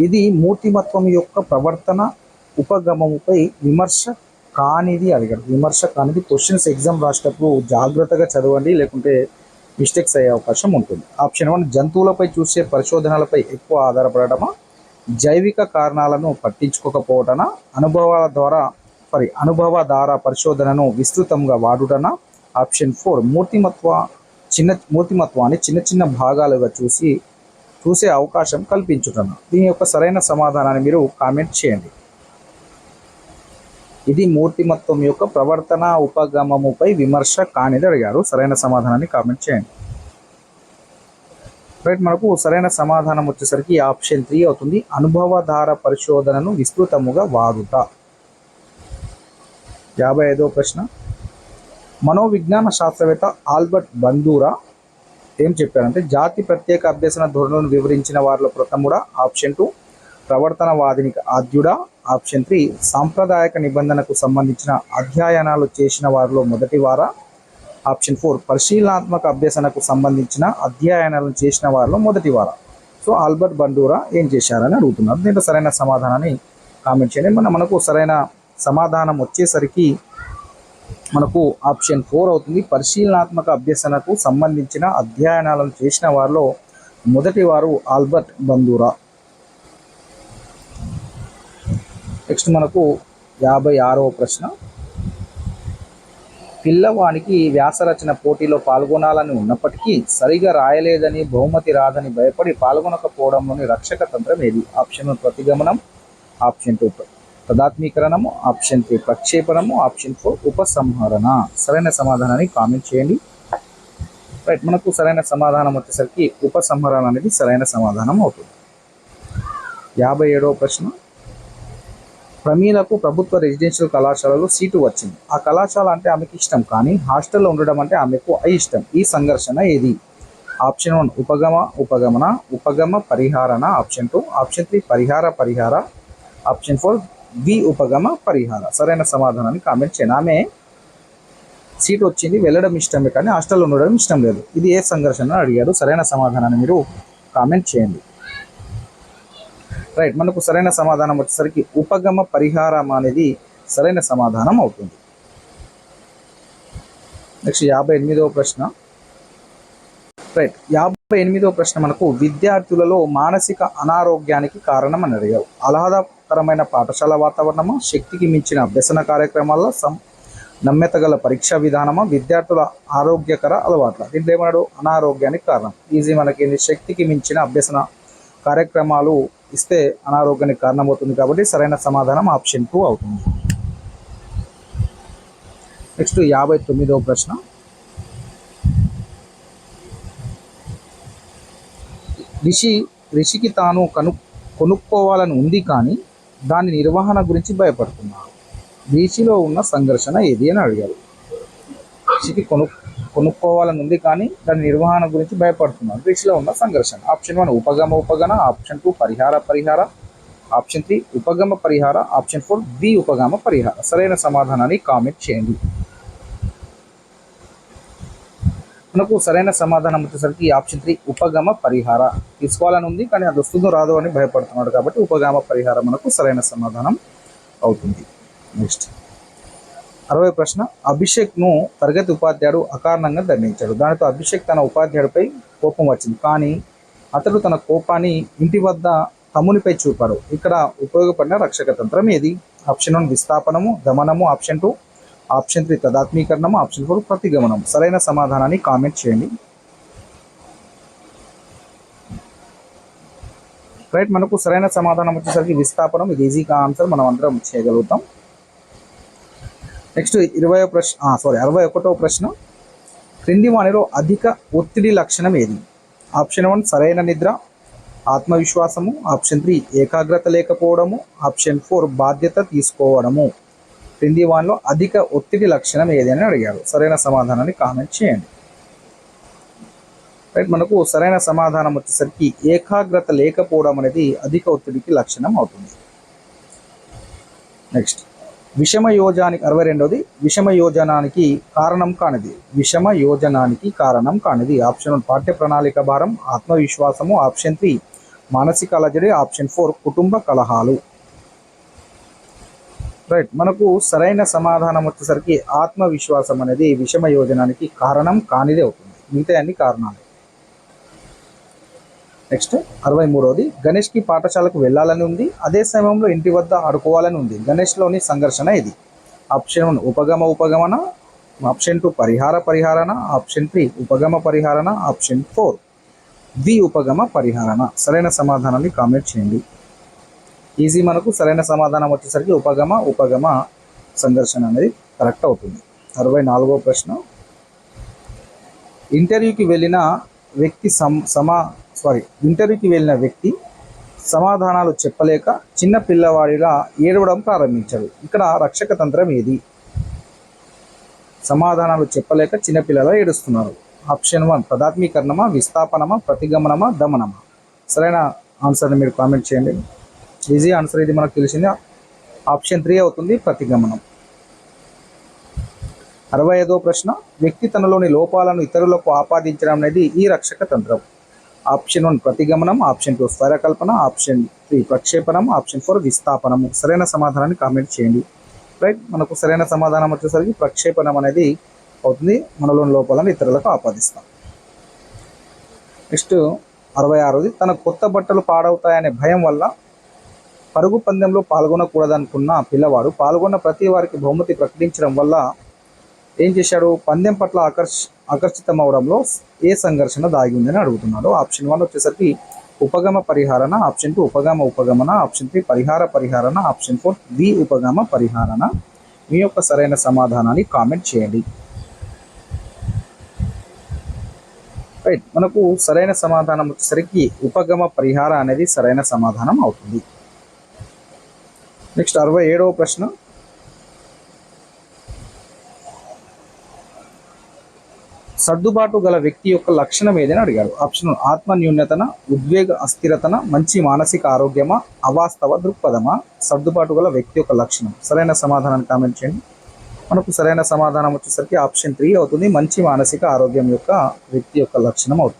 ఇది మూర్తిమత్వం యొక్క ప్రవర్తన ఉపగమముపై విమర్శ కానిది అడిగాడు. విమర్శ కానిది క్వశ్చన్స్ ఎగ్జామ్ రాసేటప్పుడు జాగ్రత్తగా చదవండి, లేకుంటే మిస్టేక్స్ అయ్యే అవకాశం ఉంటుంది. ఆప్షన్ 1 జంతువులపై చూసే పరిశోధనలపై ఎక్కువ ఆధారపడటమా, జైవిక కారణాలను పట్టించుకోకపోవటనా, అనుభవాధార పరిశోధనను విస్తృతంగా వాడుటనా? ఆప్షన్ 4 మూర్తిమత్వాన్ని చిన్న చిన్న భాగాలుగా చూసే అవకాశం కల్పించుటనా? దీని యొక్క సరైన సమాధానాన్ని మీరు కామెంట్ చేయండి. ఇది మూర్తిమత్వం యొక్క ప్రవర్తన ఉపగమముపై విమర్శ కానిది అడిగారు. సరైన సమాధానాన్ని కామెంట్ చేయండి. రైట్, మనకు సరైన సమాధానం వచ్చేసరికి ఆప్షన్ 3 అవుతుంది. అనుభవాధార పరిశోధనను విస్తృతముగా వాడుట. 55వ ప్రశ్న మనోవిజ్ఞాన శాస్త్రవేత్త ఆల్బర్ట్ బందూరా ఏం చెప్పారంటే జాతి ప్రత్యేక అభ్యసన ధోరణులను వివరించిన వారిలో ప్రథముడా? ఆప్షన్ 2 ప్రవర్తనవాదినికి ఆద్యుడా? ఆప్షన్ 3 సాంప్రదాయక నిబంధనకు సంబంధించిన అధ్యయనాలు చేసిన వారిలో మొదటి వారా? ఆప్షన్ 4 పరిశీలనాత్మక అభ్యసనకు సంబంధించిన అధ్యయనాలను చేసిన వారిలో మొదటి వారా? సో ఆల్బర్ట్ బండూరా ఏం చేశారని అడుగుతున్నారు. దీంట్లో సరైన సమాధానాన్ని కామెంట్ చేయండి. మనకు సరైన సమాధానం వచ్చేసరికి మనకు ఆప్షన్ 4 అవుతుంది. పరిశీలనాత్మక అభ్యసనకు సంబంధించిన అధ్యయనాలను చేసిన వారిలో మొదటి వారు ఆల్బర్ట్ బందూరా. నెక్స్ట్ మనకు 56వ ప్రశ్న పిల్లవానికి వ్యాసరచన పోటీలో పాల్గొనాలని ఉన్నప్పటికీ సరిగా రాయలేదని బహుమతి రాదని భయపడి పాల్గొనకపోవడంలోని రక్షక తంత్రం ఏది? ఆప్షన్ 1 ప్రతిగమనం, ఆప్షన్ 2 తదాత్మీకరణము, ఆప్షన్ 3 ప్రక్షేపణము, ఆప్షన్ 4 ఉపసంహరణ. సరైన సమాధానాన్ని కామెంట్ చేయండి. రైట్, మనకు సరైన సమాధానం వచ్చేసరికి ఉపసంహరణ అనేది సరైన సమాధానం అవుతుంది. 57వ ప్రశ్న ప్రమీలకు ప్రభుత్వ రెసిడెన్షియల్ కళాశాలలో సీటు వచ్చింది. ఆ కళాశాల అంటే ఆమెకి ఇష్టం, కానీ హాస్టల్లో ఉండడం అంటే ఆమెకు అయిష్టం. ఈ సంఘర్షణ ఏది? ఆప్షన్ 1 ఉపగమ ఉపగమన, ఉపగమ పరిహారణ. ఆప్షన్ 2, ఆప్షన్ 3 పరిహార, ఆప్షన్ 4 వి ఉపగమ పరిహార. సరైన సమాధానాన్ని కామెంట్ చేయండి. ఆమె సీట్ వచ్చింది, వెళ్ళడం ఇష్టమే, కానీ హాస్టల్లో ఉండడం ఇష్టం లేదు. ఇది ఏ సంఘర్షణ అడిగారు? సరైన సమాధానాన్ని మీరు కామెంట్ చేయండి. రైట్, మనకు సరైన సమాధానం వచ్చేసరికి ఉపగమ పరిహారం అనేది సరైన సమాధానం అవుతుంది. నెక్స్ట్ 58వ ప్రశ్న. రైట్, 58వ ప్రశ్న మనకు విద్యార్థులలో మానసిక అనారోగ్యానికి కారణం అని అడిగారు. ఆహ్లాదకరమైన పాఠశాల వాతావరణమా, శక్తికి మించిన అభ్యసన కార్యక్రమాల, నమ్యత గల పరీక్షా విధానమా, విద్యార్థుల ఆరోగ్యకర అలవాట్ల. దీంట్లో ఏమన్నాడు? అనారోగ్యానికి కారణం. ఈజీ, మనకి శక్తికి మించిన అభ్యసన కార్యక్రమాలు ఇస్తే అనారోగ్యానికి కారణమవుతుంది, కాబట్టి సరైన సమాధానం ఆప్షన్ 2 అవుతుంది. నెక్స్ట్ 59వ ప్రశ్న. రిషికి తాను కొనుక్కోవాలని ఉంది, కానీ దాని నిర్వహణ గురించి భయపడుతున్నాడు. రిషిలో ఉన్న సంఘర్షణ ఏది అని అడిగారు. రిషికి కొనుక్కోవాలని ఉంది, కానీ దాని నిర్వహణ గురించి భయపడుతున్నాడు. రిషిలో ఉన్న సంఘర్షణ. ఆప్షన్ 1 ఉపగమ ఉపగమ, ఆప్షన్ 2 పరిహార, ఆప్షన్ 3 ఉపగమ పరిహార, ఆప్షన్ 4 వి ఉపగమ పరిహార. సరైన సమాధానాన్ని కామెంట్ చేయండి. మనకు సరైన సమాధానం వచ్చేసరికి ఆప్షన్ 3 ఉపగమ పరిహార. తీసుకోవాలని ఉంది, కానీ అది వస్తుందో రాదో అని భయపడుతున్నాడు, కాబట్టి ఉపగమ పరిహారం మనకు సరైన సమాధానం అవుతుంది. నెక్స్ట్ 60వ ప్రశ్న. అభిషేక్ను తరగతి ఉపాధ్యాయుడు అకారణంగా దండించాడు. దానితో అభిషేక్ తన ఉపాధ్యాయుడిపై కోపం వచ్చింది, కానీ అతడు తన కోపాన్ని ఇంటి వద్ద తమ్మునిపై చూపాడు. ఇక్కడ ఉపయోగపడిన రక్షక తంత్రం ఏది? ఆప్షన్ 1 విస్థాపనము, దమనము, ఆప్షన్ 2, ఆప్షన్ 3 తదాత్మీకరణము, ఆప్షన్ 4 ప్రతిగమనం. సరైన సమాధానాన్ని కామెంట్ చేయండి. రైట్, మనకు సరైన సమాధానం వచ్చేసరికి విస్థాపనం. ఇది ఈజీగా ఆన్సర్, మనం అందరం చేయగలుగుతాం. నెక్స్ట్ 61వ ప్రశ్న. క్రింది వానిలో అధిక ఒత్తిడి లక్షణం ఏది? ఆప్షన్ 1 సరైన నిద్ర, ఆత్మవిశ్వాసము, ఆప్షన్ 3 ఏకాగ్రత లేకపోవడము, ఆప్షన్ 4 బాధ్యత తీసుకోవడము. క్రింది వానిలో అధిక ఒత్తిడి లక్షణం ఏది అని అడిగారు. సరైన సమాధానాన్ని కామెంట్ చేయండి. రైట్, మనకు సరైన సమాధానం వచ్చేసరికి ఏకాగ్రత లేకపోవడం అనేది అధిక ఒత్తిడికి లక్షణం అవుతుంది. నెక్స్ట్ 62ది విషమయోజనానికి కారణం కానిది. ఆప్షన్ 1 పాఠ్య ప్రణాళిక భారం, ఆత్మవిశ్వాసము, ఆప్షన్ 3 మానసిక అలజడి, ఆప్షన్ 4 కుటుంబ కలహాలు. రైట్, మనకు సరైన సమాధానం వచ్చేసరికి ఆత్మవిశ్వాసం అనేది విషమయోజనానికి కారణం కానిదే అవుతుంది. మిగతా అన్ని కారణాలు. నెక్స్ట్ 63ది. గణేష్కి పాఠశాలకు వెళ్ళాలని ఉంది, అదే సమయంలో ఇంటి వద్ద ఆడుకోవాలని ఉంది. గణేష్లోని సంఘర్షణ ఇది. ఆప్షన్ 1 ఉపగమన, ఆప్షన్ 2 పరిహారణ, ఆప్షన్ 3 ఉపగమ పరిహారణ, ఆప్షన్ 4 వి ఉపగమ పరిహారణ. సరైన సమాధానాన్ని కామెంట్ చేయండి. ఈజీ, మనకు సరైన సమాధానం వచ్చేసరికి ఉపగమ సంఘర్షణ అనేది కరెక్ట్ అవుతుంది. 64వ ప్రశ్న. ఇంటర్వ్యూకి వెళ్ళిన వ్యక్తి సమాధానాలు చెప్పలేక చిన్న పిల్లవాడిలా ఏడవడం ప్రారంభించాడు. ఇక్కడ రక్షక తంత్రం ఏది? సమాధానాలు చెప్పలేక చిన్నపిల్లలా ఏడుస్తున్నారు. ఆప్షన్ 1 తదాత్మీకరణమా, విస్థాపనమా, ప్రతిగమనమా, దమనమా. సరైన ఆన్సర్ని మీరు కామెంట్ చేయండి. ఈజీ ఆన్సర్ ఇది, మనకు తెలిసింది. ఆప్షన్ 3 అవుతుంది, ప్రతిగమనం. 65వ ప్రశ్న. వ్యక్తి తనలోని లోపాలను ఇతరులకు ఆపాదించడం అనేది ఈ రక్షక తంత్రం. ఆప్షన్ 1 ప్రతిగమనం, ఆప్షన్ 2 స్వరకల్పన, ఆప్షన్ 3 ప్రక్షేపణం, ఆప్షన్ 4 విస్థాపనము. సరైన సమాధానాన్ని కామెంట్ చేయండి. రైట్, మనకు సరైన సమాధానం వచ్చేసరికి ప్రక్షేపణం అనేది అవుతుంది. మనలోని లోపాలను ఇతరులకు ఆపాదిస్తాం. నెక్స్ట్ 66ది. తన కొత్త బట్టలు పాడవుతాయనే భయం వల్ల పరుగు పందెంలో పాల్గొనకూడదనుకున్న పిల్లవాడు పాల్గొన్న ప్రతి వారికి బహుమతి ప్రకటించడం వల్ల ఏం చేశాడు? పందెం పట్ల ఆకర్షితం అవడంలో ఏ సంఘర్షణ దాగి ఉందని అడుగుతున్నాడు. ఆప్షన్ 1 వచ్చేసరికి ఉపగమ పరిహారణ, ఆప్షన్ 2 ఉపగమన, ఆప్షన్ 3 పరిహారణ, ఆప్షన్ 4 వి ఉపగమ పరిహారణ. మీ యొక్క సరైన సమాధానాన్ని కామెంట్ చేయండి. రైట్, మనకు సరైన సమాధానం వచ్చేసరికి ఉపగమ పరిహార అనేది సరైన సమాధానం అవుతుంది. నెక్స్ట్ 67వ ప్రశ్న, సర్దుబాటు గల వ్యక్తి యొక్క లక్షణం ఏదని అడిగారు. ఆప్షన్ ఆత్మ న్యూనతన, ఉద్వేగ అస్థిరతన, మంచి మానసిక ఆరోగ్యమా, అవాస్తవ దృక్పథమా. సర్దుబాటు గల వ్యక్తి యొక్క లక్షణం. సరైన సమాధానాన్ని కామెంట్ చేయండి. మనకు సరైన సమాధానం వచ్చేసరికి ఆప్షన్ 3 అవుతుంది. మంచి మానసిక ఆరోగ్యం యొక్క వ్యక్తి యొక్క లక్షణం అవుతుంది.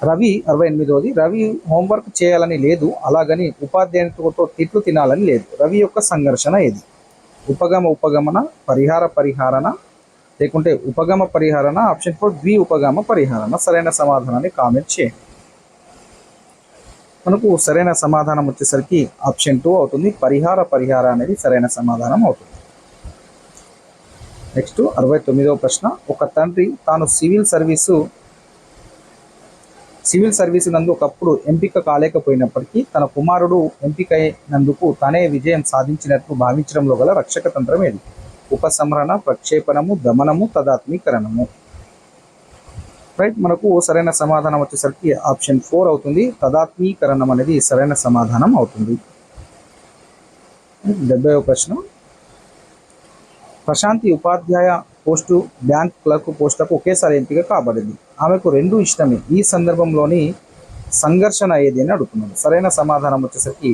రవి 68వది, రవి హోంవర్క్ చేయాలని లేదు, అలాగని ఉపాధ్యాయునితో తిట్లు తినాలని లేదు. రవి యొక్క సంఘర్షణ ఏది? ఉపగమన, పరిహారణ, లేకుంటే ఉపగమ పరిహారణ. ఆప్షన్ 4 ద్వి ఉపగమ పరిహారణ. సరైన సమాధానాన్ని కామెంట్ చేయండి. మనకు సరైన సమాధానం వచ్చేసరికి ఆప్షన్ 2 అవుతుంది. పరిహార అనేది సరైన సమాధానం అవుతుంది. నెక్స్ట్ 69వ ప్రశ్న, ఒక తండ్రి తాను సివిల్ సర్వీసు నందు ఒకప్పుడు ఎంపిక కాలేకపోయినప్పటికీ తన కుమారుడు ఎంపికైనందుకు తానే విజయం సాధించినట్లు భావించడంలో గల రక్షక తంత్రం ఏది? ఉపసంహరణ, ప్రక్షేపణము, దమనము, తదాత్మీకరణము. రైట్, మనకు సరైన సమాధానం వచ్చేసరికి ఆప్షన్ 4 అవుతుంది. తదాత్మీకరణం అనేది సరైన సమాధానం అవుతుంది. 70వ ప్రశ్న, ప్రశాంతి ఉపాధ్యాయ పోస్టు బ్యాంక్ క్లర్క్ పోస్టులకు ఒకేసారి ఎంపిక కాబడింది. ఆమెకు 2 ఇష్టమే. ఈ సందర్భంలోని సంఘర్షణ ఏది అని అడుగుతున్నాడు. సరైన సమాధానం వచ్చేసరికి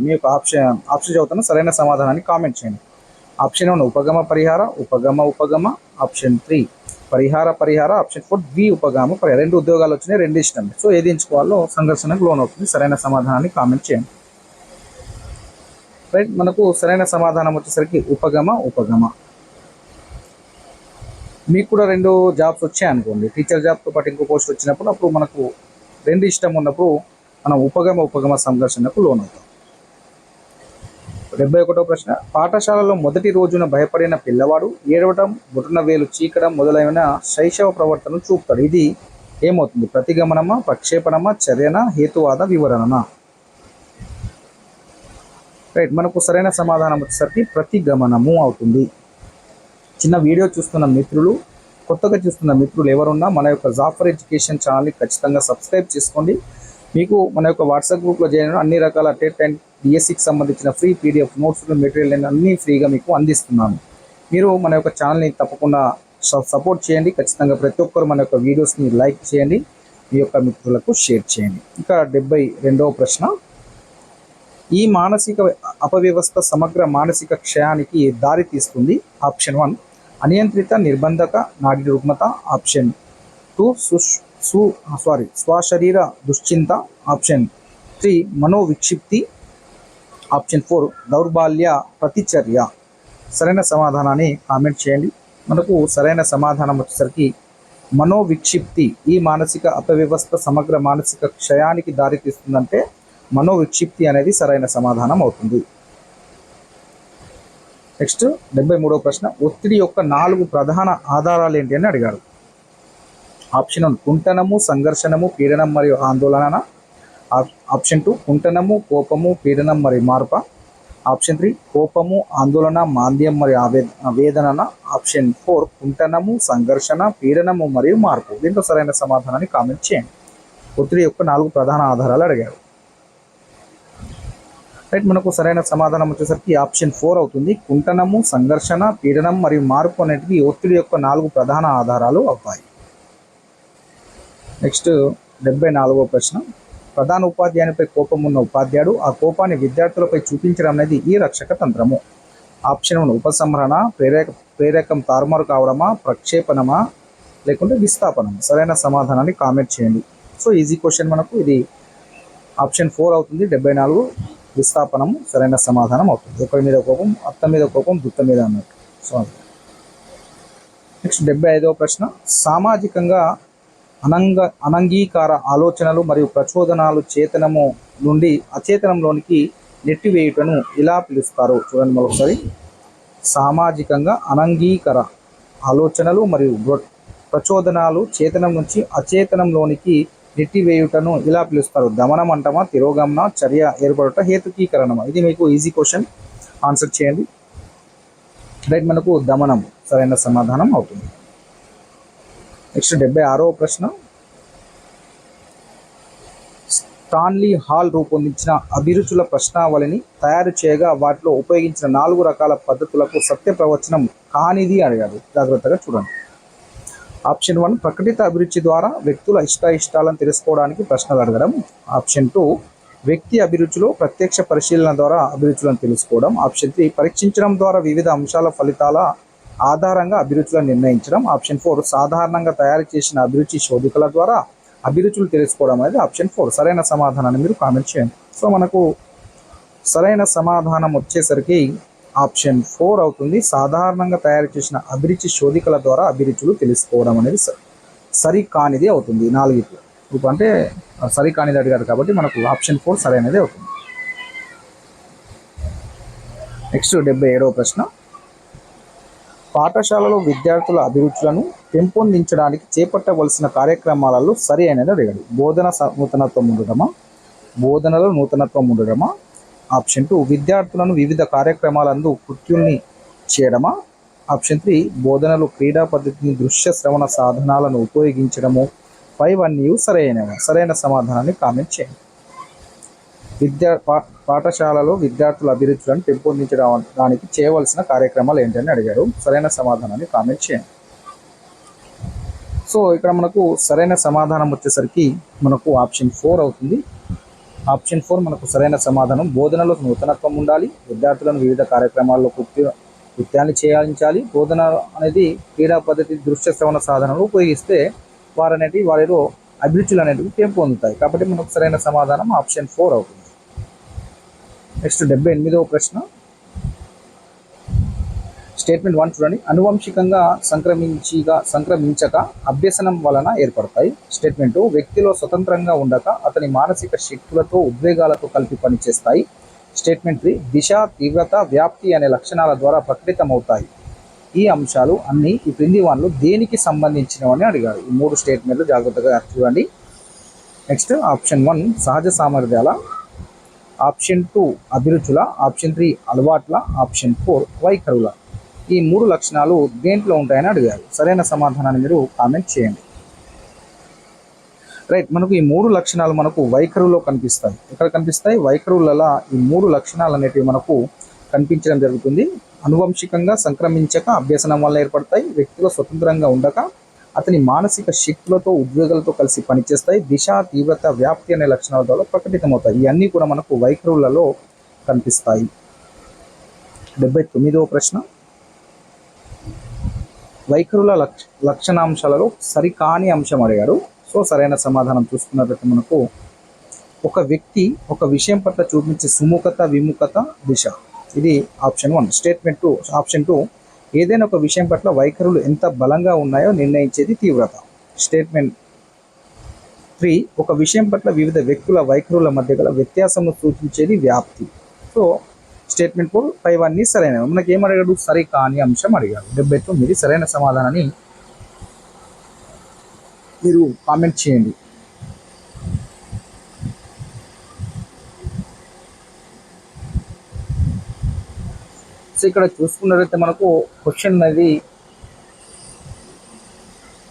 మీ యొక్క ఆప్షన్ చదువుతాను. సరైన సమాధానాన్ని కామెంట్ చేయండి. ఆప్షన్ 1 ఉపగమ పరిహార, ఉపగమ. ఆప్షన్ 3 పరిహార. ఆప్షన్ 4 ద్వి ఉపగమ పరిహార. 2 ఉద్యోగాలు వచ్చినాయి, 2 ఇష్టమే. సో ఏది ఎంచుకోవాలో సంఘర్షణకు లోనవుతుంది. సరైన సమాధానాన్ని కామెంట్ చేయండి. రైట్, మనకు సరైన సమాధానం వచ్చేసరికి ఉపగమ. మీకు కూడా 2 జాబ్స్ వచ్చాయి అనుకోండి, టీచర్ జాబ్తో పాటు ఇంకో పోస్ట్ వచ్చినప్పుడు అప్పుడు మనకు 2 ఇష్టం ఉన్నప్పుడు మనం ఉపగమ సంఘర్షణకు లోనవుతాం. 71వ ప్రశ్న, పాఠశాలలో మొదటి రోజున భయపడిన పిల్లవాడు ఏడవటం, బొటన వేలు చీకడం మొదలైన శైశవ ప్రవర్తనను చూపుతాడు. ఇది ఏమవుతుంది? ప్రతిగమనమా, ప్రక్షేపణమా, చర్యన, హేతువాద వివరణనా. రైట్, మనకు సరైన సమాధానం వచ్చేసరికి ప్రతిగమనము అవుతుంది. చిన్న వీడియో చూస్తున్న మిత్రులు, కొత్తగా చూస్తున్న మిత్రులు ఎవరున్నా మన యొక్క జాఫర్ ఎడ్యుకేషన్ ఛానల్ని ఖచ్చితంగా సబ్స్క్రైబ్ చేసుకోండి. మీకు మన యొక్క వాట్సాప్ గ్రూప్లో చేరిన అన్ని రకాల టెట్ అండ్ డిఎస్సికి సంబంధించిన ఫ్రీ పీడిఎఫ్ నోట్స్, మెటీరియల్ అన్నీ ఫ్రీగా మీకు అందిస్తున్నాను. మీరు మన యొక్క ఛానల్ని తప్పకుండా సపోర్ట్ చేయండి. ఖచ్చితంగా ప్రతి ఒక్కరు మన యొక్క వీడియోస్ని లైక్ చేయండి, మీ యొక్క మిత్రులకు షేర్ చేయండి. ఇంకా 72వ ప్రశ్న, ఈ మానసిక అపవ్యవస్థ సమగ్ర మానసిక క్షయానికి దారి తీస్తుంది. ఆప్షన్ 1 అనియంత్రిత నిర్బంధక నాడి రుగ్మత. ఆప్షన్ 2 స్వశరీర దుశ్చింత. ఆప్షన్ 3 మనోవిక్షిప్తి. ఆప్షన్ 4 దౌర్బల్య ప్రతిచర్య. సరైన సమాధానాన్ని కామెంట్ చేయండి. మనకు సరైన సమాధానం వచ్చేసరికి మనోవిక్షిప్తి. ఈ మానసిక అపవ్యవస్థ సమగ్ర మానసిక క్షయానికి దారి తీస్తుందంటే మనోవిక్షిప్తి అనేది సరైన సమాధానం అవుతుంది. నెక్స్ట్ 73వ ప్రశ్న, ఒత్తిడి యొక్క 4 ప్రధాన ఆధారాలు ఏంటి అని అడిగారు. ఆప్షన్ 1 కుంటనము, సంఘర్షణము, పీడనం మరియు ఆందోళన. ఆప్షన్ 2 కుంటనము, కోపము, పీడనం మరియు మార్పు. ఆప్షన్ 3 కోపము, ఆందోళన, మాంద్యం మరియు వేదన. ఆప్షన్ 4 కుంటనము, సంఘర్షణ, పీడనము మరియు మార్పు. దీంట్లో సరైన సమాధానాన్ని కామెంట్ చేయండి. ఒత్తిడి యొక్క 4 ప్రధాన ఆధారాలు అడిగారు. రైట్, మనకు సరైన సమాధానం వచ్చేసరికి ఆప్షన్ 4 అవుతుంది. కుంటనము, సంఘర్షణ, పీడనం మరియు మార్పు అనేటివి ఒత్తిడి యొక్క 4 ప్రధాన ఆధారాలు అవుతాయి. నెక్స్ట్ 74వ ప్రశ్న, ప్రధాన ఉపాధ్యాయునిపై కోపం ఉన్న ఉపాధ్యాయుడు ఆ కోపాన్ని విద్యార్థులపై చూపించడం అనేది ఈ రక్షక తంత్రము. ఆప్షన్ 1 ఉపసంహరణ, ప్రేరకం తారుమారు కావడమా, ప్రక్షేపణమా, లేకుంటే విస్థాపనమా. సరైన సమాధానాన్ని కామెంట్ చేయండి. సో ఈజీ క్వశ్చన్, మనకు ఇది ఆప్షన్ 4 అవుతుంది. 74 విస్థాపనము సరైన సమాధానం అవుతుంది. ఒకరి మీద కోపం, అత్త మీద కోపం, దుత్త మీద అన్నట్టు. సో నెక్స్ట్ 75వ ప్రశ్న, సామాజికంగా అనంగీకార ఆలోచనలు మరియు ప్రచోదనాలు చేతనము నుండి అచేతనంలోనికి నెట్టివేయుటను ఇలా పిలుస్తారు. చూడండి మరొకసారి. సామాజికంగా అనంగీకార ఆలోచనలు మరియు ప్రచోదనాలు చేతనం నుంచి అచేతనంలోనికి నెట్టివేయుటను ఇలా పిలుస్తారు. దమనం అంటమా, తిరోగమన, చర్య ఏర్పడుట, హేతుకీకరణమా. ఇది మీకు ఈజీ క్వశ్చన్, ఆన్సర్ చేయండి. రైట్, మనకు దమనం సరైన సమాధానం అవుతుంది. నెక్స్ట్ 76వ ప్రశ్న, స్టాన్లీ హాల్ రూపొందించిన అభిరుచుల ప్రశ్నావళిని తయారు చేయగా వాటిలో ఉపయోగించిన 4 రకాల పద్ధతులకు సత్య ప్రవచనం కానిది అడిగాడు. జాగ్రత్తగా చూడండి. ఆప్షన్ 1 ప్రకటిత అభిరుచి ద్వారా వ్యక్తుల ఇష్టాలను తెలుసుకోవడానికి ప్రశ్నలు అడగడం. ఆప్షన్ 2 వ్యక్తి అభిరుచిలో ప్రత్యక్ష పరిశీలన ద్వారా అభిరుచులను తెలుసుకోవడం. ఆప్షన్ 3 పరీక్షించడం ద్వారా వివిధ అంశాల ఫలితాల ఆధారంగా అభిరుచులను నిర్ణయించడం. ఆప్షన్ 4 సాధారణంగా తయారు చేసిన అభిరుచి శోధికల ద్వారా అభిరుచులు తెలుసుకోవడం అనేది ఆప్షన్ 4. సరైన సమాధానాన్ని మీరు కామెంట్ చేయండి. సో మనకు సరైన సమాధానం వచ్చేసరికి ఆప్షన్ 4 అవుతుంది. సాధారణంగా తయారు చేసిన అభిరుచి శోధికల ద్వారా అభిరుచులు తెలుసుకోవడం అనేది సరికానిది అవుతుంది. 4 అంటే సరికానిది అడిగారు కాబట్టి మనకు ఆప్షన్ 4 సరైనది అవుతుంది. నెక్స్ట్ 77వ ప్రశ్న. పాఠశాలలో విద్యార్థుల అభిరుచులను పెంపొందించడానికి చేపట్టవలసిన కార్యక్రమాలలో సరి అయినది అడిగాడు. బోధనలో నూతనత్వం ఉండడమా? ఆప్షన్ 2 విద్యార్థులను వివిధ కార్యక్రమాలందు కృత్యుల్ని చేయడమా? ఆప్షన్ 3 బోధనలో క్రీడా పద్ధతిని దృశ్య శ్రవణ సాధనాలను ఉపయోగించడము. పైవన్నీ సరైన సమాధానాన్ని కామెంట్ చేయండి. పాఠశాలలో విద్యార్థుల అభిరుచులను పెంపొందించడానికి చేయవలసిన కార్యక్రమాలు ఏంటని అడిగారు. సరైన సమాధానాన్ని కామెంట్ చేయండి. సో ఇక్కడ మనకు సరైన సమాధానం వచ్చేసరికి మనకు ఆప్షన్ 4 అవుతుంది. ఆప్షన్ 4 మనకు సరైన సమాధానం. బోధనలో నూతనత్వం ఉండాలి, విద్యార్థులను వివిధ కార్యక్రమాల్లో కృత్యాన్ని చేయించాలి, బోధన అనేది క్రీడా పద్ధతి దృశ్య శ్రవణ సాధనలు ఉపయోగిస్తే వారిలో అభిరుచులు అనేవి పెంపొందుతాయి. కాబట్టి మనకు సరైన సమాధానం ఆప్షన్ 4 అవుతుంది. నెక్స్ట్ 78వ ప్రశ్న. స్టేట్మెంట్ 1 చూడండి. అనువంశికంగా సంక్రమించక అభ్యసనం వలన ఏర్పడతాయి. స్టేట్మెంట్ 2 వ్యక్తిలో స్వతంత్రంగా ఉండక అతని మానసిక శక్తులతో ఉద్వేగాలతో కలిపి పనిచేస్తాయి. స్టేట్మెంట్ 3 దిశ, తీవ్రత, వ్యాప్తి అనే లక్షణాల ద్వారా ప్రకటితమవుతాయి. ఈ అంశాలు అన్ని ఈ క్రింది వాటిలో దేనికి సంబంధించినవని అడిగారు. ఈ 3 స్టేట్మెంట్లు జాగ్రత్తగా చూడండి. నెక్స్ట్ ఆప్షన్ 1 సహజ సామర్థ్యాల, ఆప్షన్ 2 అభిరుచుల, ఆప్షన్ 3 అలవాట్ల, ఆప్షన్ 4 వైఖరుల. ఈ 3 లక్షణాలు దేంట్లో ఉంటాయని అడిగారు. సరైన సమాధానాన్ని మీరు కామెంట్ చేయండి. రైట్, మనకు ఈ 3 లక్షణాలు మనకు వైఖరులో కనిపిస్తాయి. ఎక్కడ కనిపిస్తాయి? వైఖరులలో ఈ 3 లక్షణాలు అనేటివి మనకు కనిపించడం జరుగుతుంది. అనువంశికంగా సంక్రమించక అభ్యసనం వల్ల ఏర్పడతాయి. వ్యక్తిలో స్వతంత్రంగా ఉండక అతని మానసిక శక్తులతో ఉద్వేగాలతో కలిసి పనిచేస్తాయి. దిశ, తీవ్రత, వ్యాప్తి అనే లక్షణాల ద్వారా ప్రకటితమవుతాయి. ఇవన్నీ కూడా మనకు వైఖరులలో కనిపిస్తాయి. 79వ ప్రశ్న. వైఖరుల లక్షణాంశాలలో సరికాని అంశం అడిగారు. సో సరైన సమాధానం చూసుకున్నట్లయితే మనకు ఒక వ్యక్తి ఒక విషయం పట్ల చూపించే సుముఖత, విముఖత, దిశ. ఇది ఆప్షన్ 1. స్టేట్మెంట్ 2 ఆప్షన్ 2 ఏదైనా ఒక విషయం పట్ల వైఖరులు ఎంత బలంగా ఉన్నాయో నిర్ణయించేది తీవ్రత. స్టేట్మెంట్ 3 ఒక విషయం పట్ల వివిధ వ్యక్తుల వైఖరుల మధ్య గల వ్యత్యాసంను సూచించేది వ్యాప్తి. సో స్టేట్మెంట్ 4 పైవన్నీ సరైనవి. మనకి ఏం అడిగాడు? సరి కాని అంశం అడిగాడు. 79 సరైన సమాధానాన్ని మీరు కామెంట్ చేయండి. సో ఇక్కడ చూసుకున్నట్లయితే మనకు క్వశ్చన్ అనేది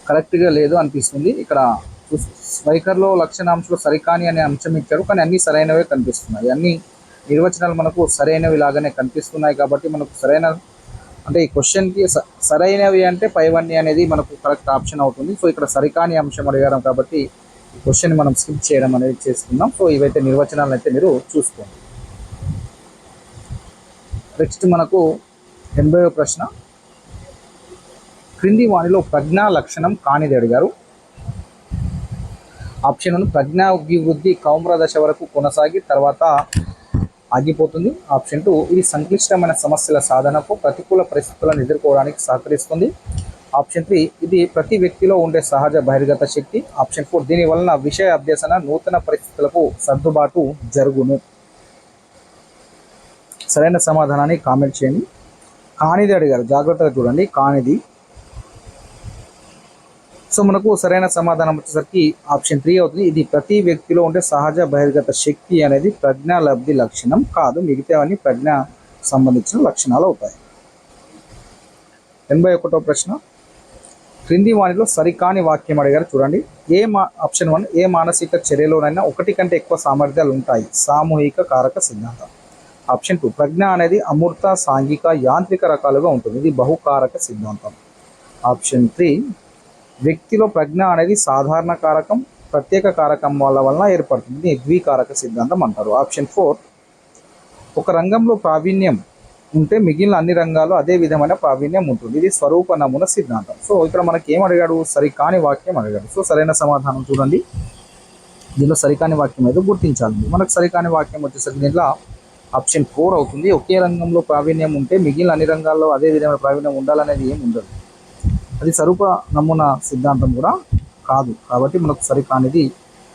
కరెక్ట్గా లేదు అనిపిస్తుంది. ఇక్కడ వైఖరిలో లక్షణాంశాలు సరికాని అనే అంశం ఇచ్చారు, కానీ అన్నీ సరైనవే కనిపిస్తున్నాయి. అన్ని నిర్వచనాలు మనకు సరైనవి లాగానే కనిపిస్తున్నాయి. కాబట్టి మనకు సరైన అంటే ఈ క్వశ్చన్కి సరైనవి అంటే పైవన్నీ అనేది మనకు కరెక్ట్ ఆప్షన్ అవుతుంది. సో ఇక్కడ సరికాని అంశం అడిగారు కాబట్టి ఈ క్వశ్చన్ మనం స్కిప్ చేయడం అనేది చేస్తున్నాం. సో ఇవైతే నిర్వచనాలు అయితే మీరు చూసుకోండి. నెక్స్ట్ మనకు 80వ ప్రశ్న. క్రింది వానిలో ప్రజ్ఞా లక్షణం కానిది అడిగారు. ఆప్షన్ 1 ప్రజ్ఞాభివృద్ధి కౌమార దశ వరకు కొనసాగి తర్వాత ఆగిపోతుంది. ఆప్షన్ 2 ఇది సంక్లిష్టమైన సమస్యల సాధనకు ప్రతికూల పరిస్థితులను ఎదుర్కోవడానికి సహకరిస్తుంది. ఆప్షన్ 3 ఇది ప్రతి వ్యక్తిలో ఉండే సహజ బహిర్గత శక్తి. ఆప్షన్ 4 దీని వలన విషయ అభ్యసన నూతన పరిస్థితులకు సర్దుబాటు జరుగును. సరైన సమాధానాన్ని కామెంట్ చేయండి. కానిది అడిగారు, జాగ్రత్తగా చూడండి. కానిది. సో మనకు సరైన సమాధానం వచ్చేసరికి ఆప్షన్ 3 అవుతుంది. ఇది ప్రతి వ్యక్తిలో ఉండే సహజ బహిర్గత శక్తి అనేది ప్రజ్ఞా లబ్ధి లక్షణం కాదు, మిగతావన్నీ ప్రజ్ఞ సంబంధించిన లక్షణాలు అవుతాయి. 81వ ప్రశ్న. క్రింది వానిలో సరికాని వాక్యం అడిగారు చూడండి. ఆప్షన్ 1, ఏ మానసిక చర్యలోనైనా ఒకటి కంటే ఎక్కువ సామర్థ్యాలు ఉంటాయి, సామూహిక కారక సిద్ధాంతం. ఆప్షన్ 2, ప్రజ్ఞ అనేది అమూర్త, సాంఘిక, యాంత్రిక రకాలుగా ఉంటుంది, ఇది బహుకారక సిద్ధాంతం. ఆప్షన్ 3, వ్యక్తిలో ప్రజ్ఞ అనేది సాధారణ కారకం, ప్రత్యేక కారకం వలన ఏర్పడుతుంది, ద్వికారక సిద్ధాంతం అంటారు. ఆప్షన్ 4, ఒక రంగంలో ప్రావీణ్యం ఉంటే మిగిలిన అన్ని రంగాలు అదే విధమైన ప్రావీణ్యం ఉంటుంది, ఇది స్వరూప నమూన సిద్ధాంతం. సో ఇక్కడ మనకి ఏం అడిగాడు, సరికాని వాక్యం అడిగాడు. సో సరైన సమాధానం చూడండి, దీనిలో సరికాని వాక్యం ఏదో గుర్తించాలి. మనకు సరికాని వాక్యం వచ్చేసరికి దీంట్లో ఆప్షన్ 4 అవుతుంది. ఒకే రంగంలో ప్రావీణ్యం ఉంటే మిగిలిన అన్ని రంగాల్లో అదే విధమైన ప్రావీణ్యం ఉండాలనేది ఏమి ఉండదు, అది స్వరూప నమూనా సిద్ధాంతం కూడా కాదు. కాబట్టి మనకు సరికానిది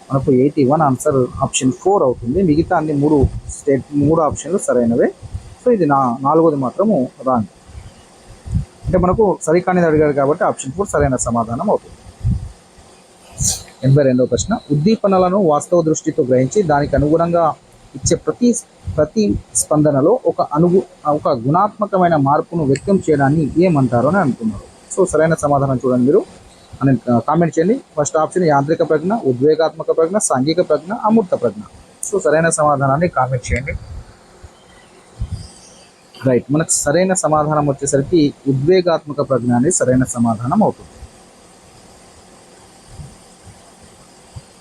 మనకు 81 ఆన్సర్ ఆప్షన్ 4 అవుతుంది. మిగతా అన్ని మూడు ఆప్షన్లు సరైనవే. సో ఇది నాలుగోది మాత్రము రాంగ్. అంటే మనకు సరికానిది అడిగాడు కాబట్టి ఆప్షన్ 4 సరైన సమాధానం అవుతుంది. 82వ ప్రశ్న, ఉద్దీపనలను వాస్తవ దృష్టితో గ్రహించి దానికి అనుగుణంగా ఇచ్చే ప్రతి స్పందనలో ఒక గుణాత్మకమైన మార్పును వ్యక్తం చేయడాన్ని ఏమంటారు అని అనుకున్నారు. సో సరైన సమాధానం చూడండి, మీరు అని కామెంట్ చేయండి. ఫస్ట్ ఆప్షన్ యాంత్రిక ప్రజ్ఞ, ఉద్వేగాత్మక ప్రజ్ఞ, సాంఘిక ప్రజ్ఞ, అమూర్త ప్రజ్ఞ. సో సరైన సమాధానాన్ని కామెంట్ చేయండి. రైట్, మనకు సరైన సమాధానం వచ్చేసరికి ఉద్వేగాత్మక ప్రజ్ఞ అనేది సరైన సమాధానం అవుతుంది.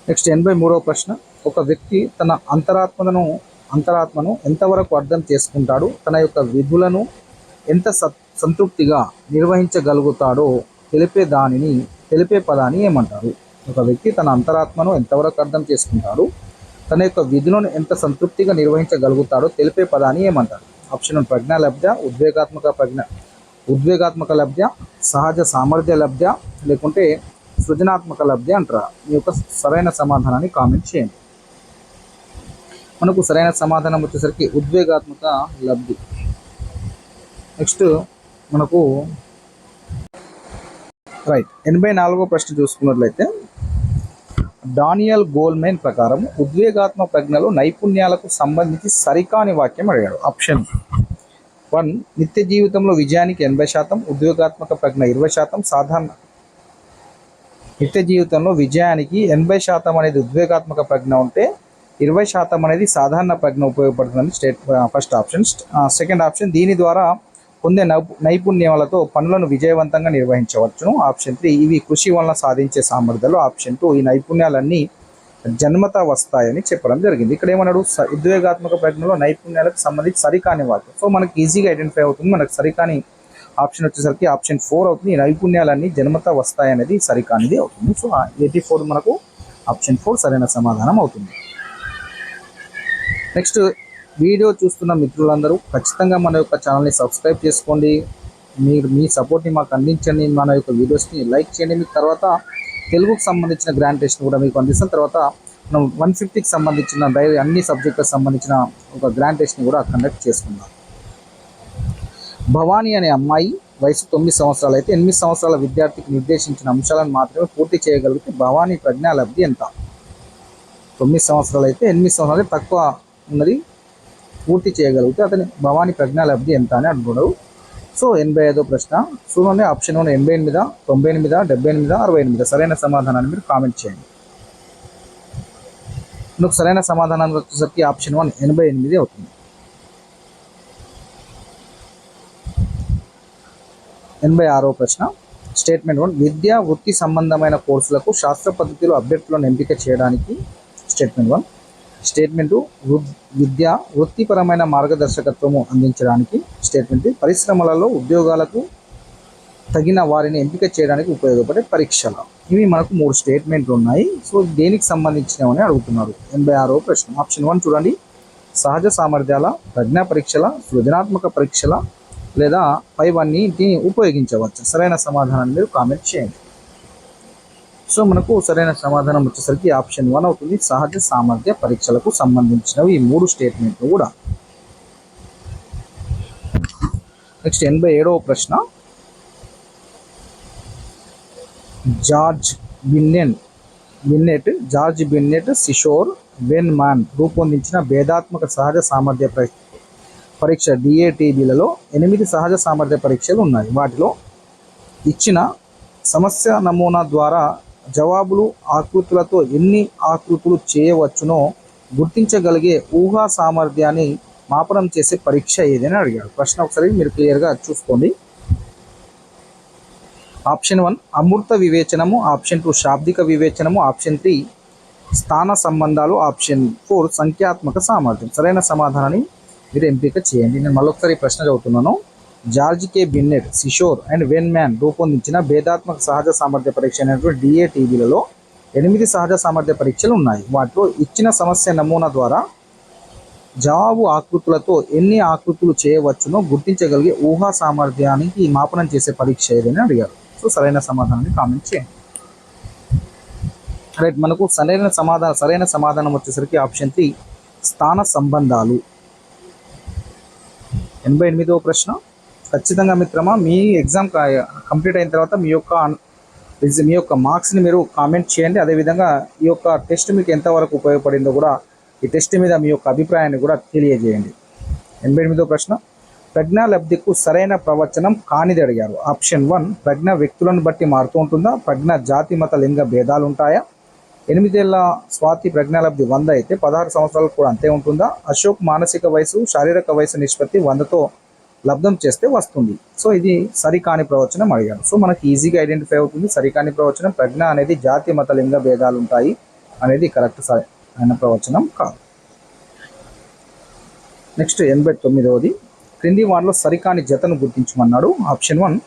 నెక్స్ట్ 83వ ప్రశ్న, ఒక వ్యక్తి తన అంతరాత్మను ఎంతవరకు అర్థం చేసుకుంటాడు, తన యొక్క విధులను ఎంత సంతృప్తిగా నిర్వహించగలుగుతాడో తెలిపే పదాన్ని ఏమంటారు? ఒక వ్యక్తి తన అంతరాత్మను ఎంతవరకు అర్థం చేసుకుంటాడు, తన యొక్క విధులను ఎంత సంతృప్తిగా నిర్వహించగలుగుతాడో తెలిపే పదాన్ని ఏమంటారు? ఆప్షన్ 1, ప్రజ్ఞాలబ్ధ, ఉద్వేగాత్మక లబ్ధ, సహజ సామర్థ్య లబ్ధ, లేకుంటే సృజనాత్మక లబ్ధ అంటారా? మీ యొక్క సరైన సమాధానాన్ని కామెంట్ చేయండి. మనకు సరైన సమాధానం వచ్చేసరికి ఉద్వేగాత్మక లబ్ధి. నెక్స్ట్ మనకు రైట్ 84వ ప్రశ్న చూసుకున్నట్లయితే, డానియల్ గోల్మెన్ ప్రకారం ఉద్వేగాత్మక ప్రజ్ఞలో నైపుణ్యాలకు సంబంధించి సరికాని వాక్యం అడిగాడు. ఆప్షన్ 1, నిత్య జీవితంలో విజయానికి 80%, ఉద్వేగాత్మక ప్రజ్ఞ 20%, నిత్య జీవితంలో విజయానికి 80% అనేది ఉద్వేగాత్మక ప్రజ్ఞ ఉంటే 20% అనేది సాధారణ ప్రజ్ఞ ఉపయోగపడుతుందని ఫస్ట్ ఆప్షన్. సెకండ్ ఆప్షన్, దీని ద్వారా పొందే నైపుణ్యాలతో పనులను విజయవంతంగా నిర్వహించవచ్చును. ఆప్షన్ 3, ఇవి కృషి వలన సాధించే సామర్థ్యాలు. ఆప్షన్ 2, ఈ నైపుణ్యాలన్నీ జన్మతా వస్తాయని చెప్పడం జరిగింది. ఇక్కడ ఏమన్నాడు, ఉద్వేగాత్మక ప్రజ్ఞలో నైపుణ్యాలకు సంబంధించి సరికాని వాక్యం. సో మనకి ఈజీగా ఐడెంటిఫై అవుతుంది. మనకు సరికాని ఆప్షన్ వచ్చేసరికి ఆప్షన్ 4 అవుతుంది. ఈ నైపుణ్యాలన్నీ జన్మతా వస్తాయనేది సరికానిది అవుతుంది. సో 84 మనకు ఆప్షన్ 4 సరైన సమాధానం అవుతుంది. నెక్స్ట్, వీడియో చూస్తున్న మిత్రులందరూ ఖచ్చితంగా మన యొక్క ఛానల్ని సబ్స్క్రైబ్ చేసుకోండి. మీరు మీ సపోర్ట్ని మాకు అందించండి. మన యొక్క వీడియోస్ని లైక్ చేయండి. మీకు తర్వాత తెలుగుకు సంబంధించిన గ్రాండ్ టెస్ట్ కూడా మీకు అందిస్తాం. తర్వాత మనం 150కి సంబంధించిన అన్ని సబ్జెక్టులకు సంబంధించిన ఒక గ్రాండ్ టెస్ట్ని కూడా కండక్ట్ చేసుకుందాం. భవానీ అనే అమ్మాయి వయసు 9 సంవత్సరాలు అయితే 8 సంవత్సరాల విద్యార్థికి నిర్దేశించిన అంశాలను మాత్రమే పూర్తి చేయగలిగితే భవానీ ప్రజ్ఞాలబ్ధి ఎంత? 9 సంవత్సరాలు అయితే 8 సంవత్సరాలు తక్కువ ఉన్నది పూర్తి చేయగలిగితే అతని భవానీ ప్రజ్ఞాలబ్ధి ఎంత అని అంటున్నాడు. సో 85వ ప్రశ్న చూడండి, ఆప్షన్ 1 88, 98, 78, 68. సరైన సమాధానాన్ని మీరు కామెంట్ చేయండి. మీకు సరైన సమాధానం వచ్చేసరికి ఆప్షన్ 1 88 అవుతుంది. 86వ ప్రశ్న, స్టేట్మెంట్ 1, విద్యా వృత్తి సంబంధమైన కోర్సులకు శాస్త్ర పద్ధతిలో అభ్యర్థులను ఎంపిక చేయడానికి. స్టేట్మెంట్ 1. స్టేట్మెంట్ 2, విద్యా వృత్తిపరమైన మార్గదర్శకత్వము అందించడానికి. స్టేట్మెంట్ 3, పరిశ్రమలలో ఉద్యోగాలకు తగిన వారిని ఎంపిక చేయడానికి ఉపయోగపడే పరీక్షలు. ఇవి మనకు 3 స్టేట్మెంట్లు ఉన్నాయి. సో దేనికి సంబంధించినవని అడుగుతున్నారు. 86వ ప్రశ్న, ఆప్షన్ 1 చూడండి, సహజ సామర్థ్యాల, ప్రజ్ఞా పరీక్షల, సృజనాత్మక పరీక్షల, లేదా పైవన్నిటిని ఉపయోగించవచ్చు. సరైన సమాధానాన్ని మీరు కామెంట్ చేయండి. సో మనకు సరైన సమాధానం వచ్చేసరికి ఆప్షన్ 1 అవుతుంది. సహజ సామర్థ్య పరీక్షలకు సంబంధించినవి ఈ 3 స్టేట్మెంట్లు కూడా. నెక్స్ట్ 87వ ప్రశ్న, జార్జ్ బిన్నెట్, సిషోర్ వెన్మాన్ రూపొందించిన భేదాత్మక సహజ సామర్థ్య పరీక్ష DATBలలో 8 సహజ సామర్థ్య పరీక్షలు ఉన్నాయి. వాటిలో ఇచ్చిన సమస్య నమూనా ద్వారా జవాబులు ఆకృతులతో ఎన్ని ఆకృతులు చేయవచ్చునో గుర్తించగలిగే ఊహా సామర్థ్యాన్ని మాపనం చేసే పరీక్ష ఏదని అడిగాడు. ప్రశ్న ఒకసారి మీరు క్లియర్గా చూసుకోండి. ఆప్షన్ 1 అమూర్త వివేచనము, ఆప్షన్ 2 శాబ్దిక వివేచనము, ఆప్షన్ 3 స్థాన సంబంధాలు, ఆప్షన్ 4 సంఖ్యాత్మక సామర్థ్యం. సరైన సమాధానాన్ని మీరు ఎంపిక చేయండి. నేను మళ్ళొకసారి ప్రశ్న చదువుతున్నాను. George K Binet, Seashore and Wenman రూపొందించిన భేదాత్మక సహజ సామర్థ్య పరీక్ష అయినటువంటి డిఏటీబీలలో 8 సహజ సామర్థ్య పరీక్షలు ఉన్నాయి. వాటిలో ఇచ్చిన సమస్య నమూనా ద్వారా జవాబు ఆకృతులతో ఎన్ని ఆకృతులు చేయవచ్చునో గుర్తించగలిగే ఊహా సామర్థ్యానికి మాపనం చేసే పరీక్ష ఏదని అడిగారు. సో సరైన సమాధానాన్ని కామెంట్ చేయండి. రైట్, మనకు సరైన సమాధానం వచ్చేసరికి ఆప్షన్ 3 స్థాన సంబంధాలు. 88వ ప్రశ్న. ఖచ్చితంగా మిత్రమా, మీ ఎగ్జామ్ కంప్లీట్ అయిన తర్వాత మీ యొక్క మార్క్స్ని మీరు కామెంట్ చేయండి. అదేవిధంగా ఈ యొక్క టెస్ట్ మీకు ఎంతవరకు ఉపయోగపడిందో కూడా ఈ టెస్ట్ మీద మీ యొక్క అభిప్రాయాన్ని కూడా తెలియజేయండి. 88వ ప్రశ్న. ప్రజ్ఞాలబ్ధికు సరైన ప్రవచనం కానిది అడిగారు. ఆప్షన్ 1 ప్రజ్ఞ వ్యక్తులను బట్టి మారుతూ ఉంటుందా, ప్రజ్ఞ జాతి మత లింగ భేదాలు ఉంటాయా, 8 ఏళ్ల స్వాతి ప్రజ్ఞాలబ్ధి 100 అయితే 16 సంవత్సరాలకు కూడా అంతే ఉంటుందా, అశోక్ మానసిక వయసు శారీరక వయసు నిష్పత్తి 100తో లబ్ధం చేస్తే వస్తుంది. సో ఇది సరికాని ప్రవచనం అడిగారు. సో మనకి ఈజీగా ఐడెంటిఫై అవుతుంది. సరికాని ప్రవచనం ప్రజ్ఞ అనేది జాతి మత లింగ భేదాలు ఉంటాయి అనేది కరెక్ట్ అయిన ప్రవచనం కాదు. నెక్స్ట్ 89వది. క్రింది వాటిలో సరికాని జతను గుర్తించమన్నాడు. ఆప్షన్ 1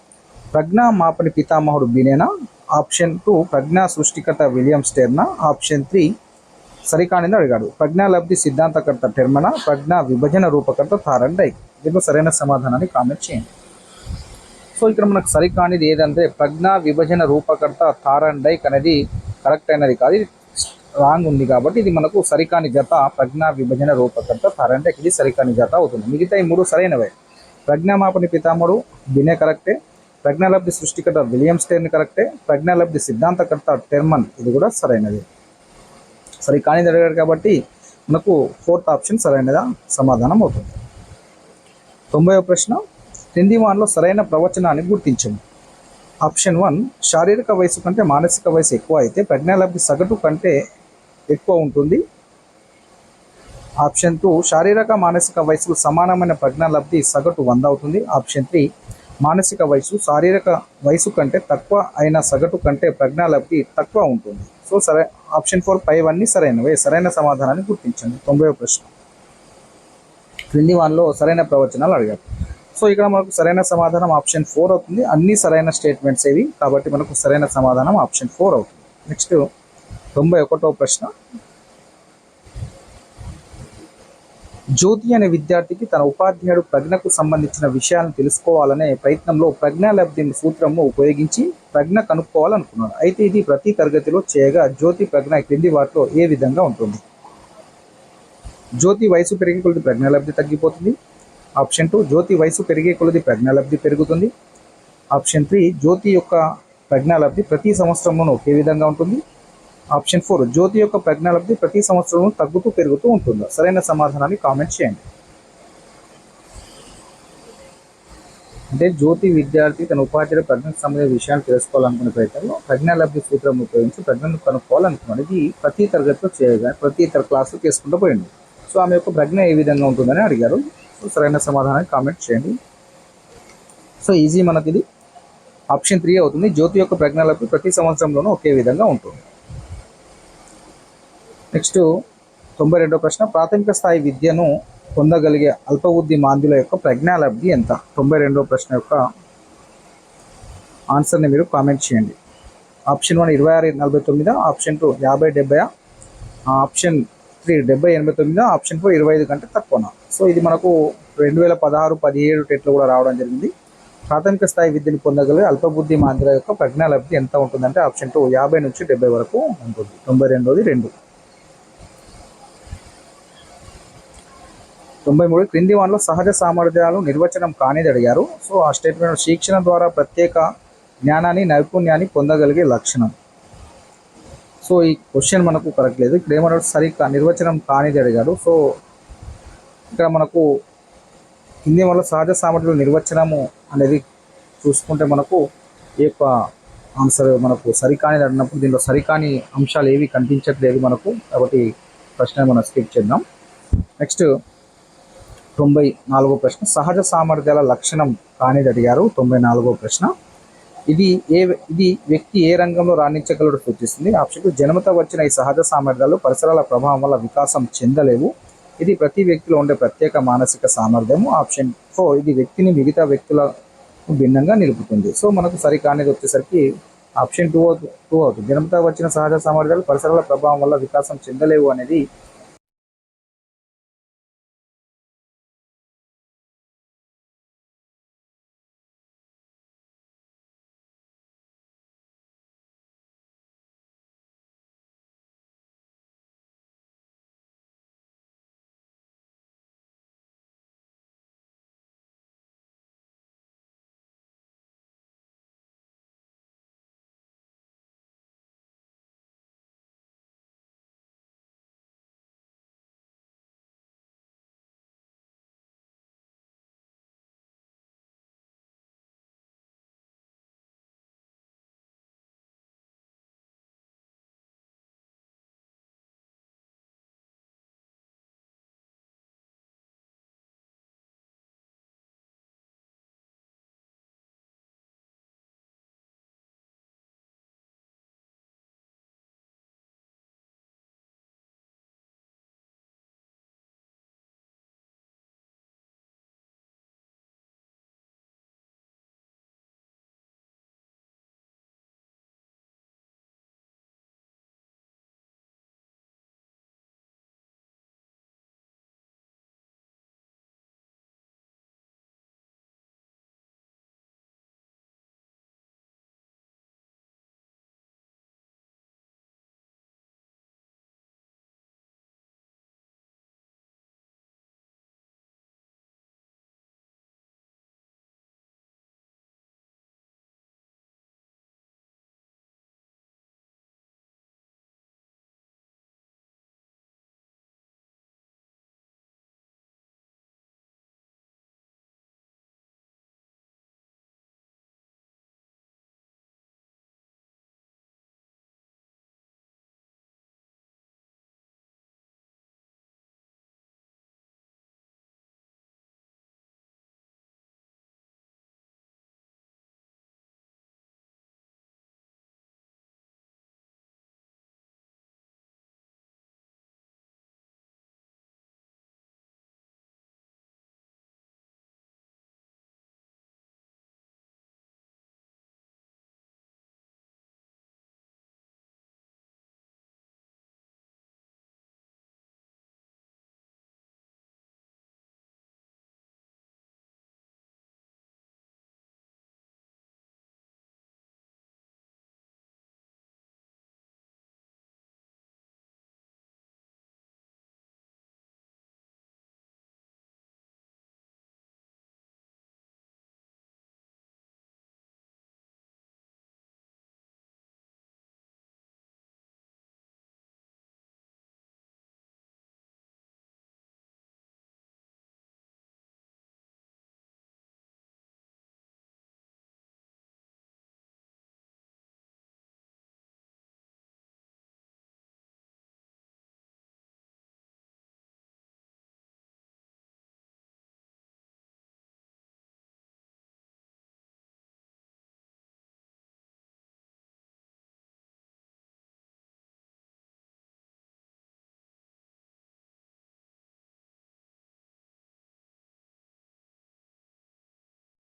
ప్రజ్ఞా మాపని పితామహుడు బినేనా, ఆప్షన్ 2 ప్రజ్ఞా సృష్టికర్త విలియం స్టెర్నా, ఆప్షన్ 3 సరికానిది అడిగాడు. ప్రజ్ఞాలబ్ధి సిద్ధాంతకర్త టెర్మనా, ప్రజ్ఞా విభజన రూపకర్త థారన్ డైక్. దీంట్లో సరైన సమాధానాన్ని కామెంట్ చేయండి. సో ఇక్కడ మనకు సరికానిది ఏదంటే ప్రజ్ఞా విభజన రూపకర్త థారన్ డైక్ అనేది కరెక్ట్ అయినది కాదు, ఇది రాంగ్ ఉంది. కాబట్టి ఇది మనకు సరికాని జత ప్రజ్ఞా విభజన రూపకర్త థారన్ డైక్, ఇది సరికాని జత అవుతుంది. మిగతా ఈ 3 సరైనవే. ప్రజ్ఞామాపని పితామహుడు బినే కరెక్టే, ప్రజ్ఞాలబ్ధి సృష్టికర్త విలియం స్టెర్న్ కరెక్టే, ప్రజ్ఞాలబ్ధి సిద్ధాంతకర్త టెర్మన్ ఇది కూడా సరైనది. సరికానిది అడిగాడు కాబట్టి మనకు 4th ఆప్షన్ సరైనదా సమాధానం అవుతుంది. 90వ ప్రశ్న. క్రింది వాటిలో సరైన ప్రవచనాన్ని గుర్తించండి. ఆప్షన్ 1 శారీరక వయసు కంటే మానసిక వయసు ఎక్కువ అయితే ప్రజ్ఞాలబ్ధి సగటు కంటే ఎక్కువ ఉంటుంది. ఆప్షన్ 2 శారీరక మానసిక వయసుకు సమానమైన ప్రజ్ఞాలబ్ధి సగటు 100 అవుతుంది. ఆప్షన్ 3 మానసిక వయసు శారీరక వయసు కంటే తక్కువ అయిన సగటు కంటే ప్రజ్ఞాలబ్ధి తక్కువ ఉంటుంది. సో ఆప్షన్ 4 పైవన్నీ సరైనవే. సరైన సమాధానాన్ని గుర్తించండి. 90వ ప్రశ్న. క్రింది వాటిలో సరైన ప్రవచనాలు అడిగారు. సో ఇక్కడ మనకు సరైన సమాధానం ఆప్షన్ 4 అవుతుంది. అన్ని సరైన స్టేట్మెంట్స్ ఇవి కాబట్టి మనకు సరైన సమాధానం ఆప్షన్ 4 అవుతుంది. నెక్స్ట్ 91వ ప్రశ్న. జ్యోతి అనే విద్యార్థికి తన ఉపాధ్యాయుడు ప్రజ్ఞకు సంబంధించిన విషయాలను తెలుసుకోవాలనే ప్రయత్నంలో ప్రజ్ఞాలబ్ధి సూత్రము ఉపయోగించి ప్రజ్ఞ కనుక్కోవాలనుకున్నాడు. అయితే ఇది ప్రతి తరగతిలో చేయగా జ్యోతి ప్రజ్ఞ క్రింది వాటిలో ఏ విధంగా ఉంటుంది. జ్యోతి వయసు పెరిగే కొలది ప్రజ్ఞాలబ్ధి తగ్గిపోతుంది. ఆప్షన్ 2 జ్యోతి వయసు పెరిగే కొలది ప్రజ్ఞాలబ్ధి పెరుగుతుంది. ఆప్షన్ 3 జ్యోతి యొక్క ప్రజ్ఞాలబ్ధి ప్రతి సంవత్సరంలోనూ ఒకే విధంగా ఉంటుంది. ఆప్షన్ 4 జ్యోతి యొక్క ప్రజ్ఞాలబ్ధి ప్రతి సంవత్సరం తగ్గుతూ పెరుగుతూ ఉంటుందా. సరైన సమాధానాన్ని కామెంట్ చేయండి. అంటే జ్యోతి విద్యార్థి తన ఉపాధ్యాయుడు ప్రజ్ఞకు సంబంధించిన విషయాలు తెలుసుకోవాలనుకునే ప్రయత్నంలో ప్రజ్ఞాలబ్ధి సూత్రం ఉపయోగించి ప్రజ్ఞను కనుక్కోవాలనుకున్నాడు. ఇది ప్రతి తరగతిలో చేయగా ప్రతి ఇతర క్లాసు చేసుకుంటూ పోయింది. సో ఆమె యొక్క ప్రజ్ఞ ఏ విధంగా ఉంటుందని అడిగారు. సో సరైన సమాధానాన్ని కామెంట్ చేయండి. సో ఈజీ మనకి ఇది ఆప్షన్ 3 అవుతుంది. జ్యోతి యొక్క ప్రజ్ఞాలబ్ధి ప్రతి సంవత్సరంలోనూ ఒకే విధంగా ఉంటుంది. నెక్స్ట్ 92వ ప్రశ్న. ప్రాథమిక స్థాయి విద్యను పొందగలిగే అల్పబుద్ధి మాంద్యుల యొక్క ప్రజ్ఞాలబ్ధి ఎంత. 92వ ప్రశ్న యొక్క ఆన్సర్ని మీరు కామెంట్ చేయండి. ఆప్షన్ 1 26-49, ఆప్షన్ 2 50-70, ఆప్షన్ 3 70-89, ఆప్షన్ 4 25 కంటే తక్కువనా. సో ఇది మనకు 2016-17 టెట్లో కూడా రావడం జరిగింది. ప్రాథమిక స్థాయి విద్యను పొందగలిగే అల్పబుద్ధి మాంద్యుల యొక్క ప్రజ్ఞాలబ్ధి ఎంత ఉంటుందంటే ఆప్షన్ 2 50 నుంచి 70 వరకు ఉంటుంది. 92ది 2. 93 క్రింది వాటిలో సహజ సామర్థ్యాలు నిర్వచనం కానిది అడిగారు. సో ఆ స్టేట్మెంట్ శిక్షణ ద్వారా ప్రత్యేక జ్ఞానాన్ని నైపుణ్యాన్ని పొందగలిగే లక్షణం. సో ఈ క్వశ్చన్ మనకు కరెక్ట్ లేదు. ఇక్కడ ఏమన్నాడు సరిగ్గా నిర్వచనం కానిది అడిగాడు. సో ఇక్కడ మనకు కింది వల్ల సహజ సామర్థ్యాల నిర్వచనము అనేది చూసుకుంటే మనకు ఈ యొక్క ఆన్సర్ మనకు సరికాని అడిగినప్పుడు దీనిలో సరికాని అంశాలు ఏవి కనిపించట్లేదు మనకు, కాబట్టి ప్రశ్న మనం స్కిప్ చేద్దాం. నెక్స్ట్ 94వ ప్రశ్న, సహజ సామర్థ్యాల లక్షణం కానిది అడిగారు. 94వ ప్రశ్న, ఇది వ్యక్తి ఏ రంగంలో రాణించగలడు సూచిస్తుంది. ఆప్షన్ 2, జన్మత వచ్చిన ఈ సహజ సామర్థ్యాలు పరిసరాల ప్రభావం వల్ల వికాసం చెందలేవు. ఇది ప్రతి వ్యక్తిలో ఉండే ప్రత్యేక మానసిక సామర్థ్యము. ఆప్షన్ 4, ఇది వ్యక్తిని మిగతా వ్యక్తుల భిన్నంగా నిలుపుతుంది. సో మనకు సరికానిది వచ్చేసరికి ఆప్షన్ 2 అవుతుంది. జన్మత వచ్చిన సహజ సామర్థ్యాలు పరిసరాల ప్రభావం వల్ల వికాసం చెందలేవు అనేది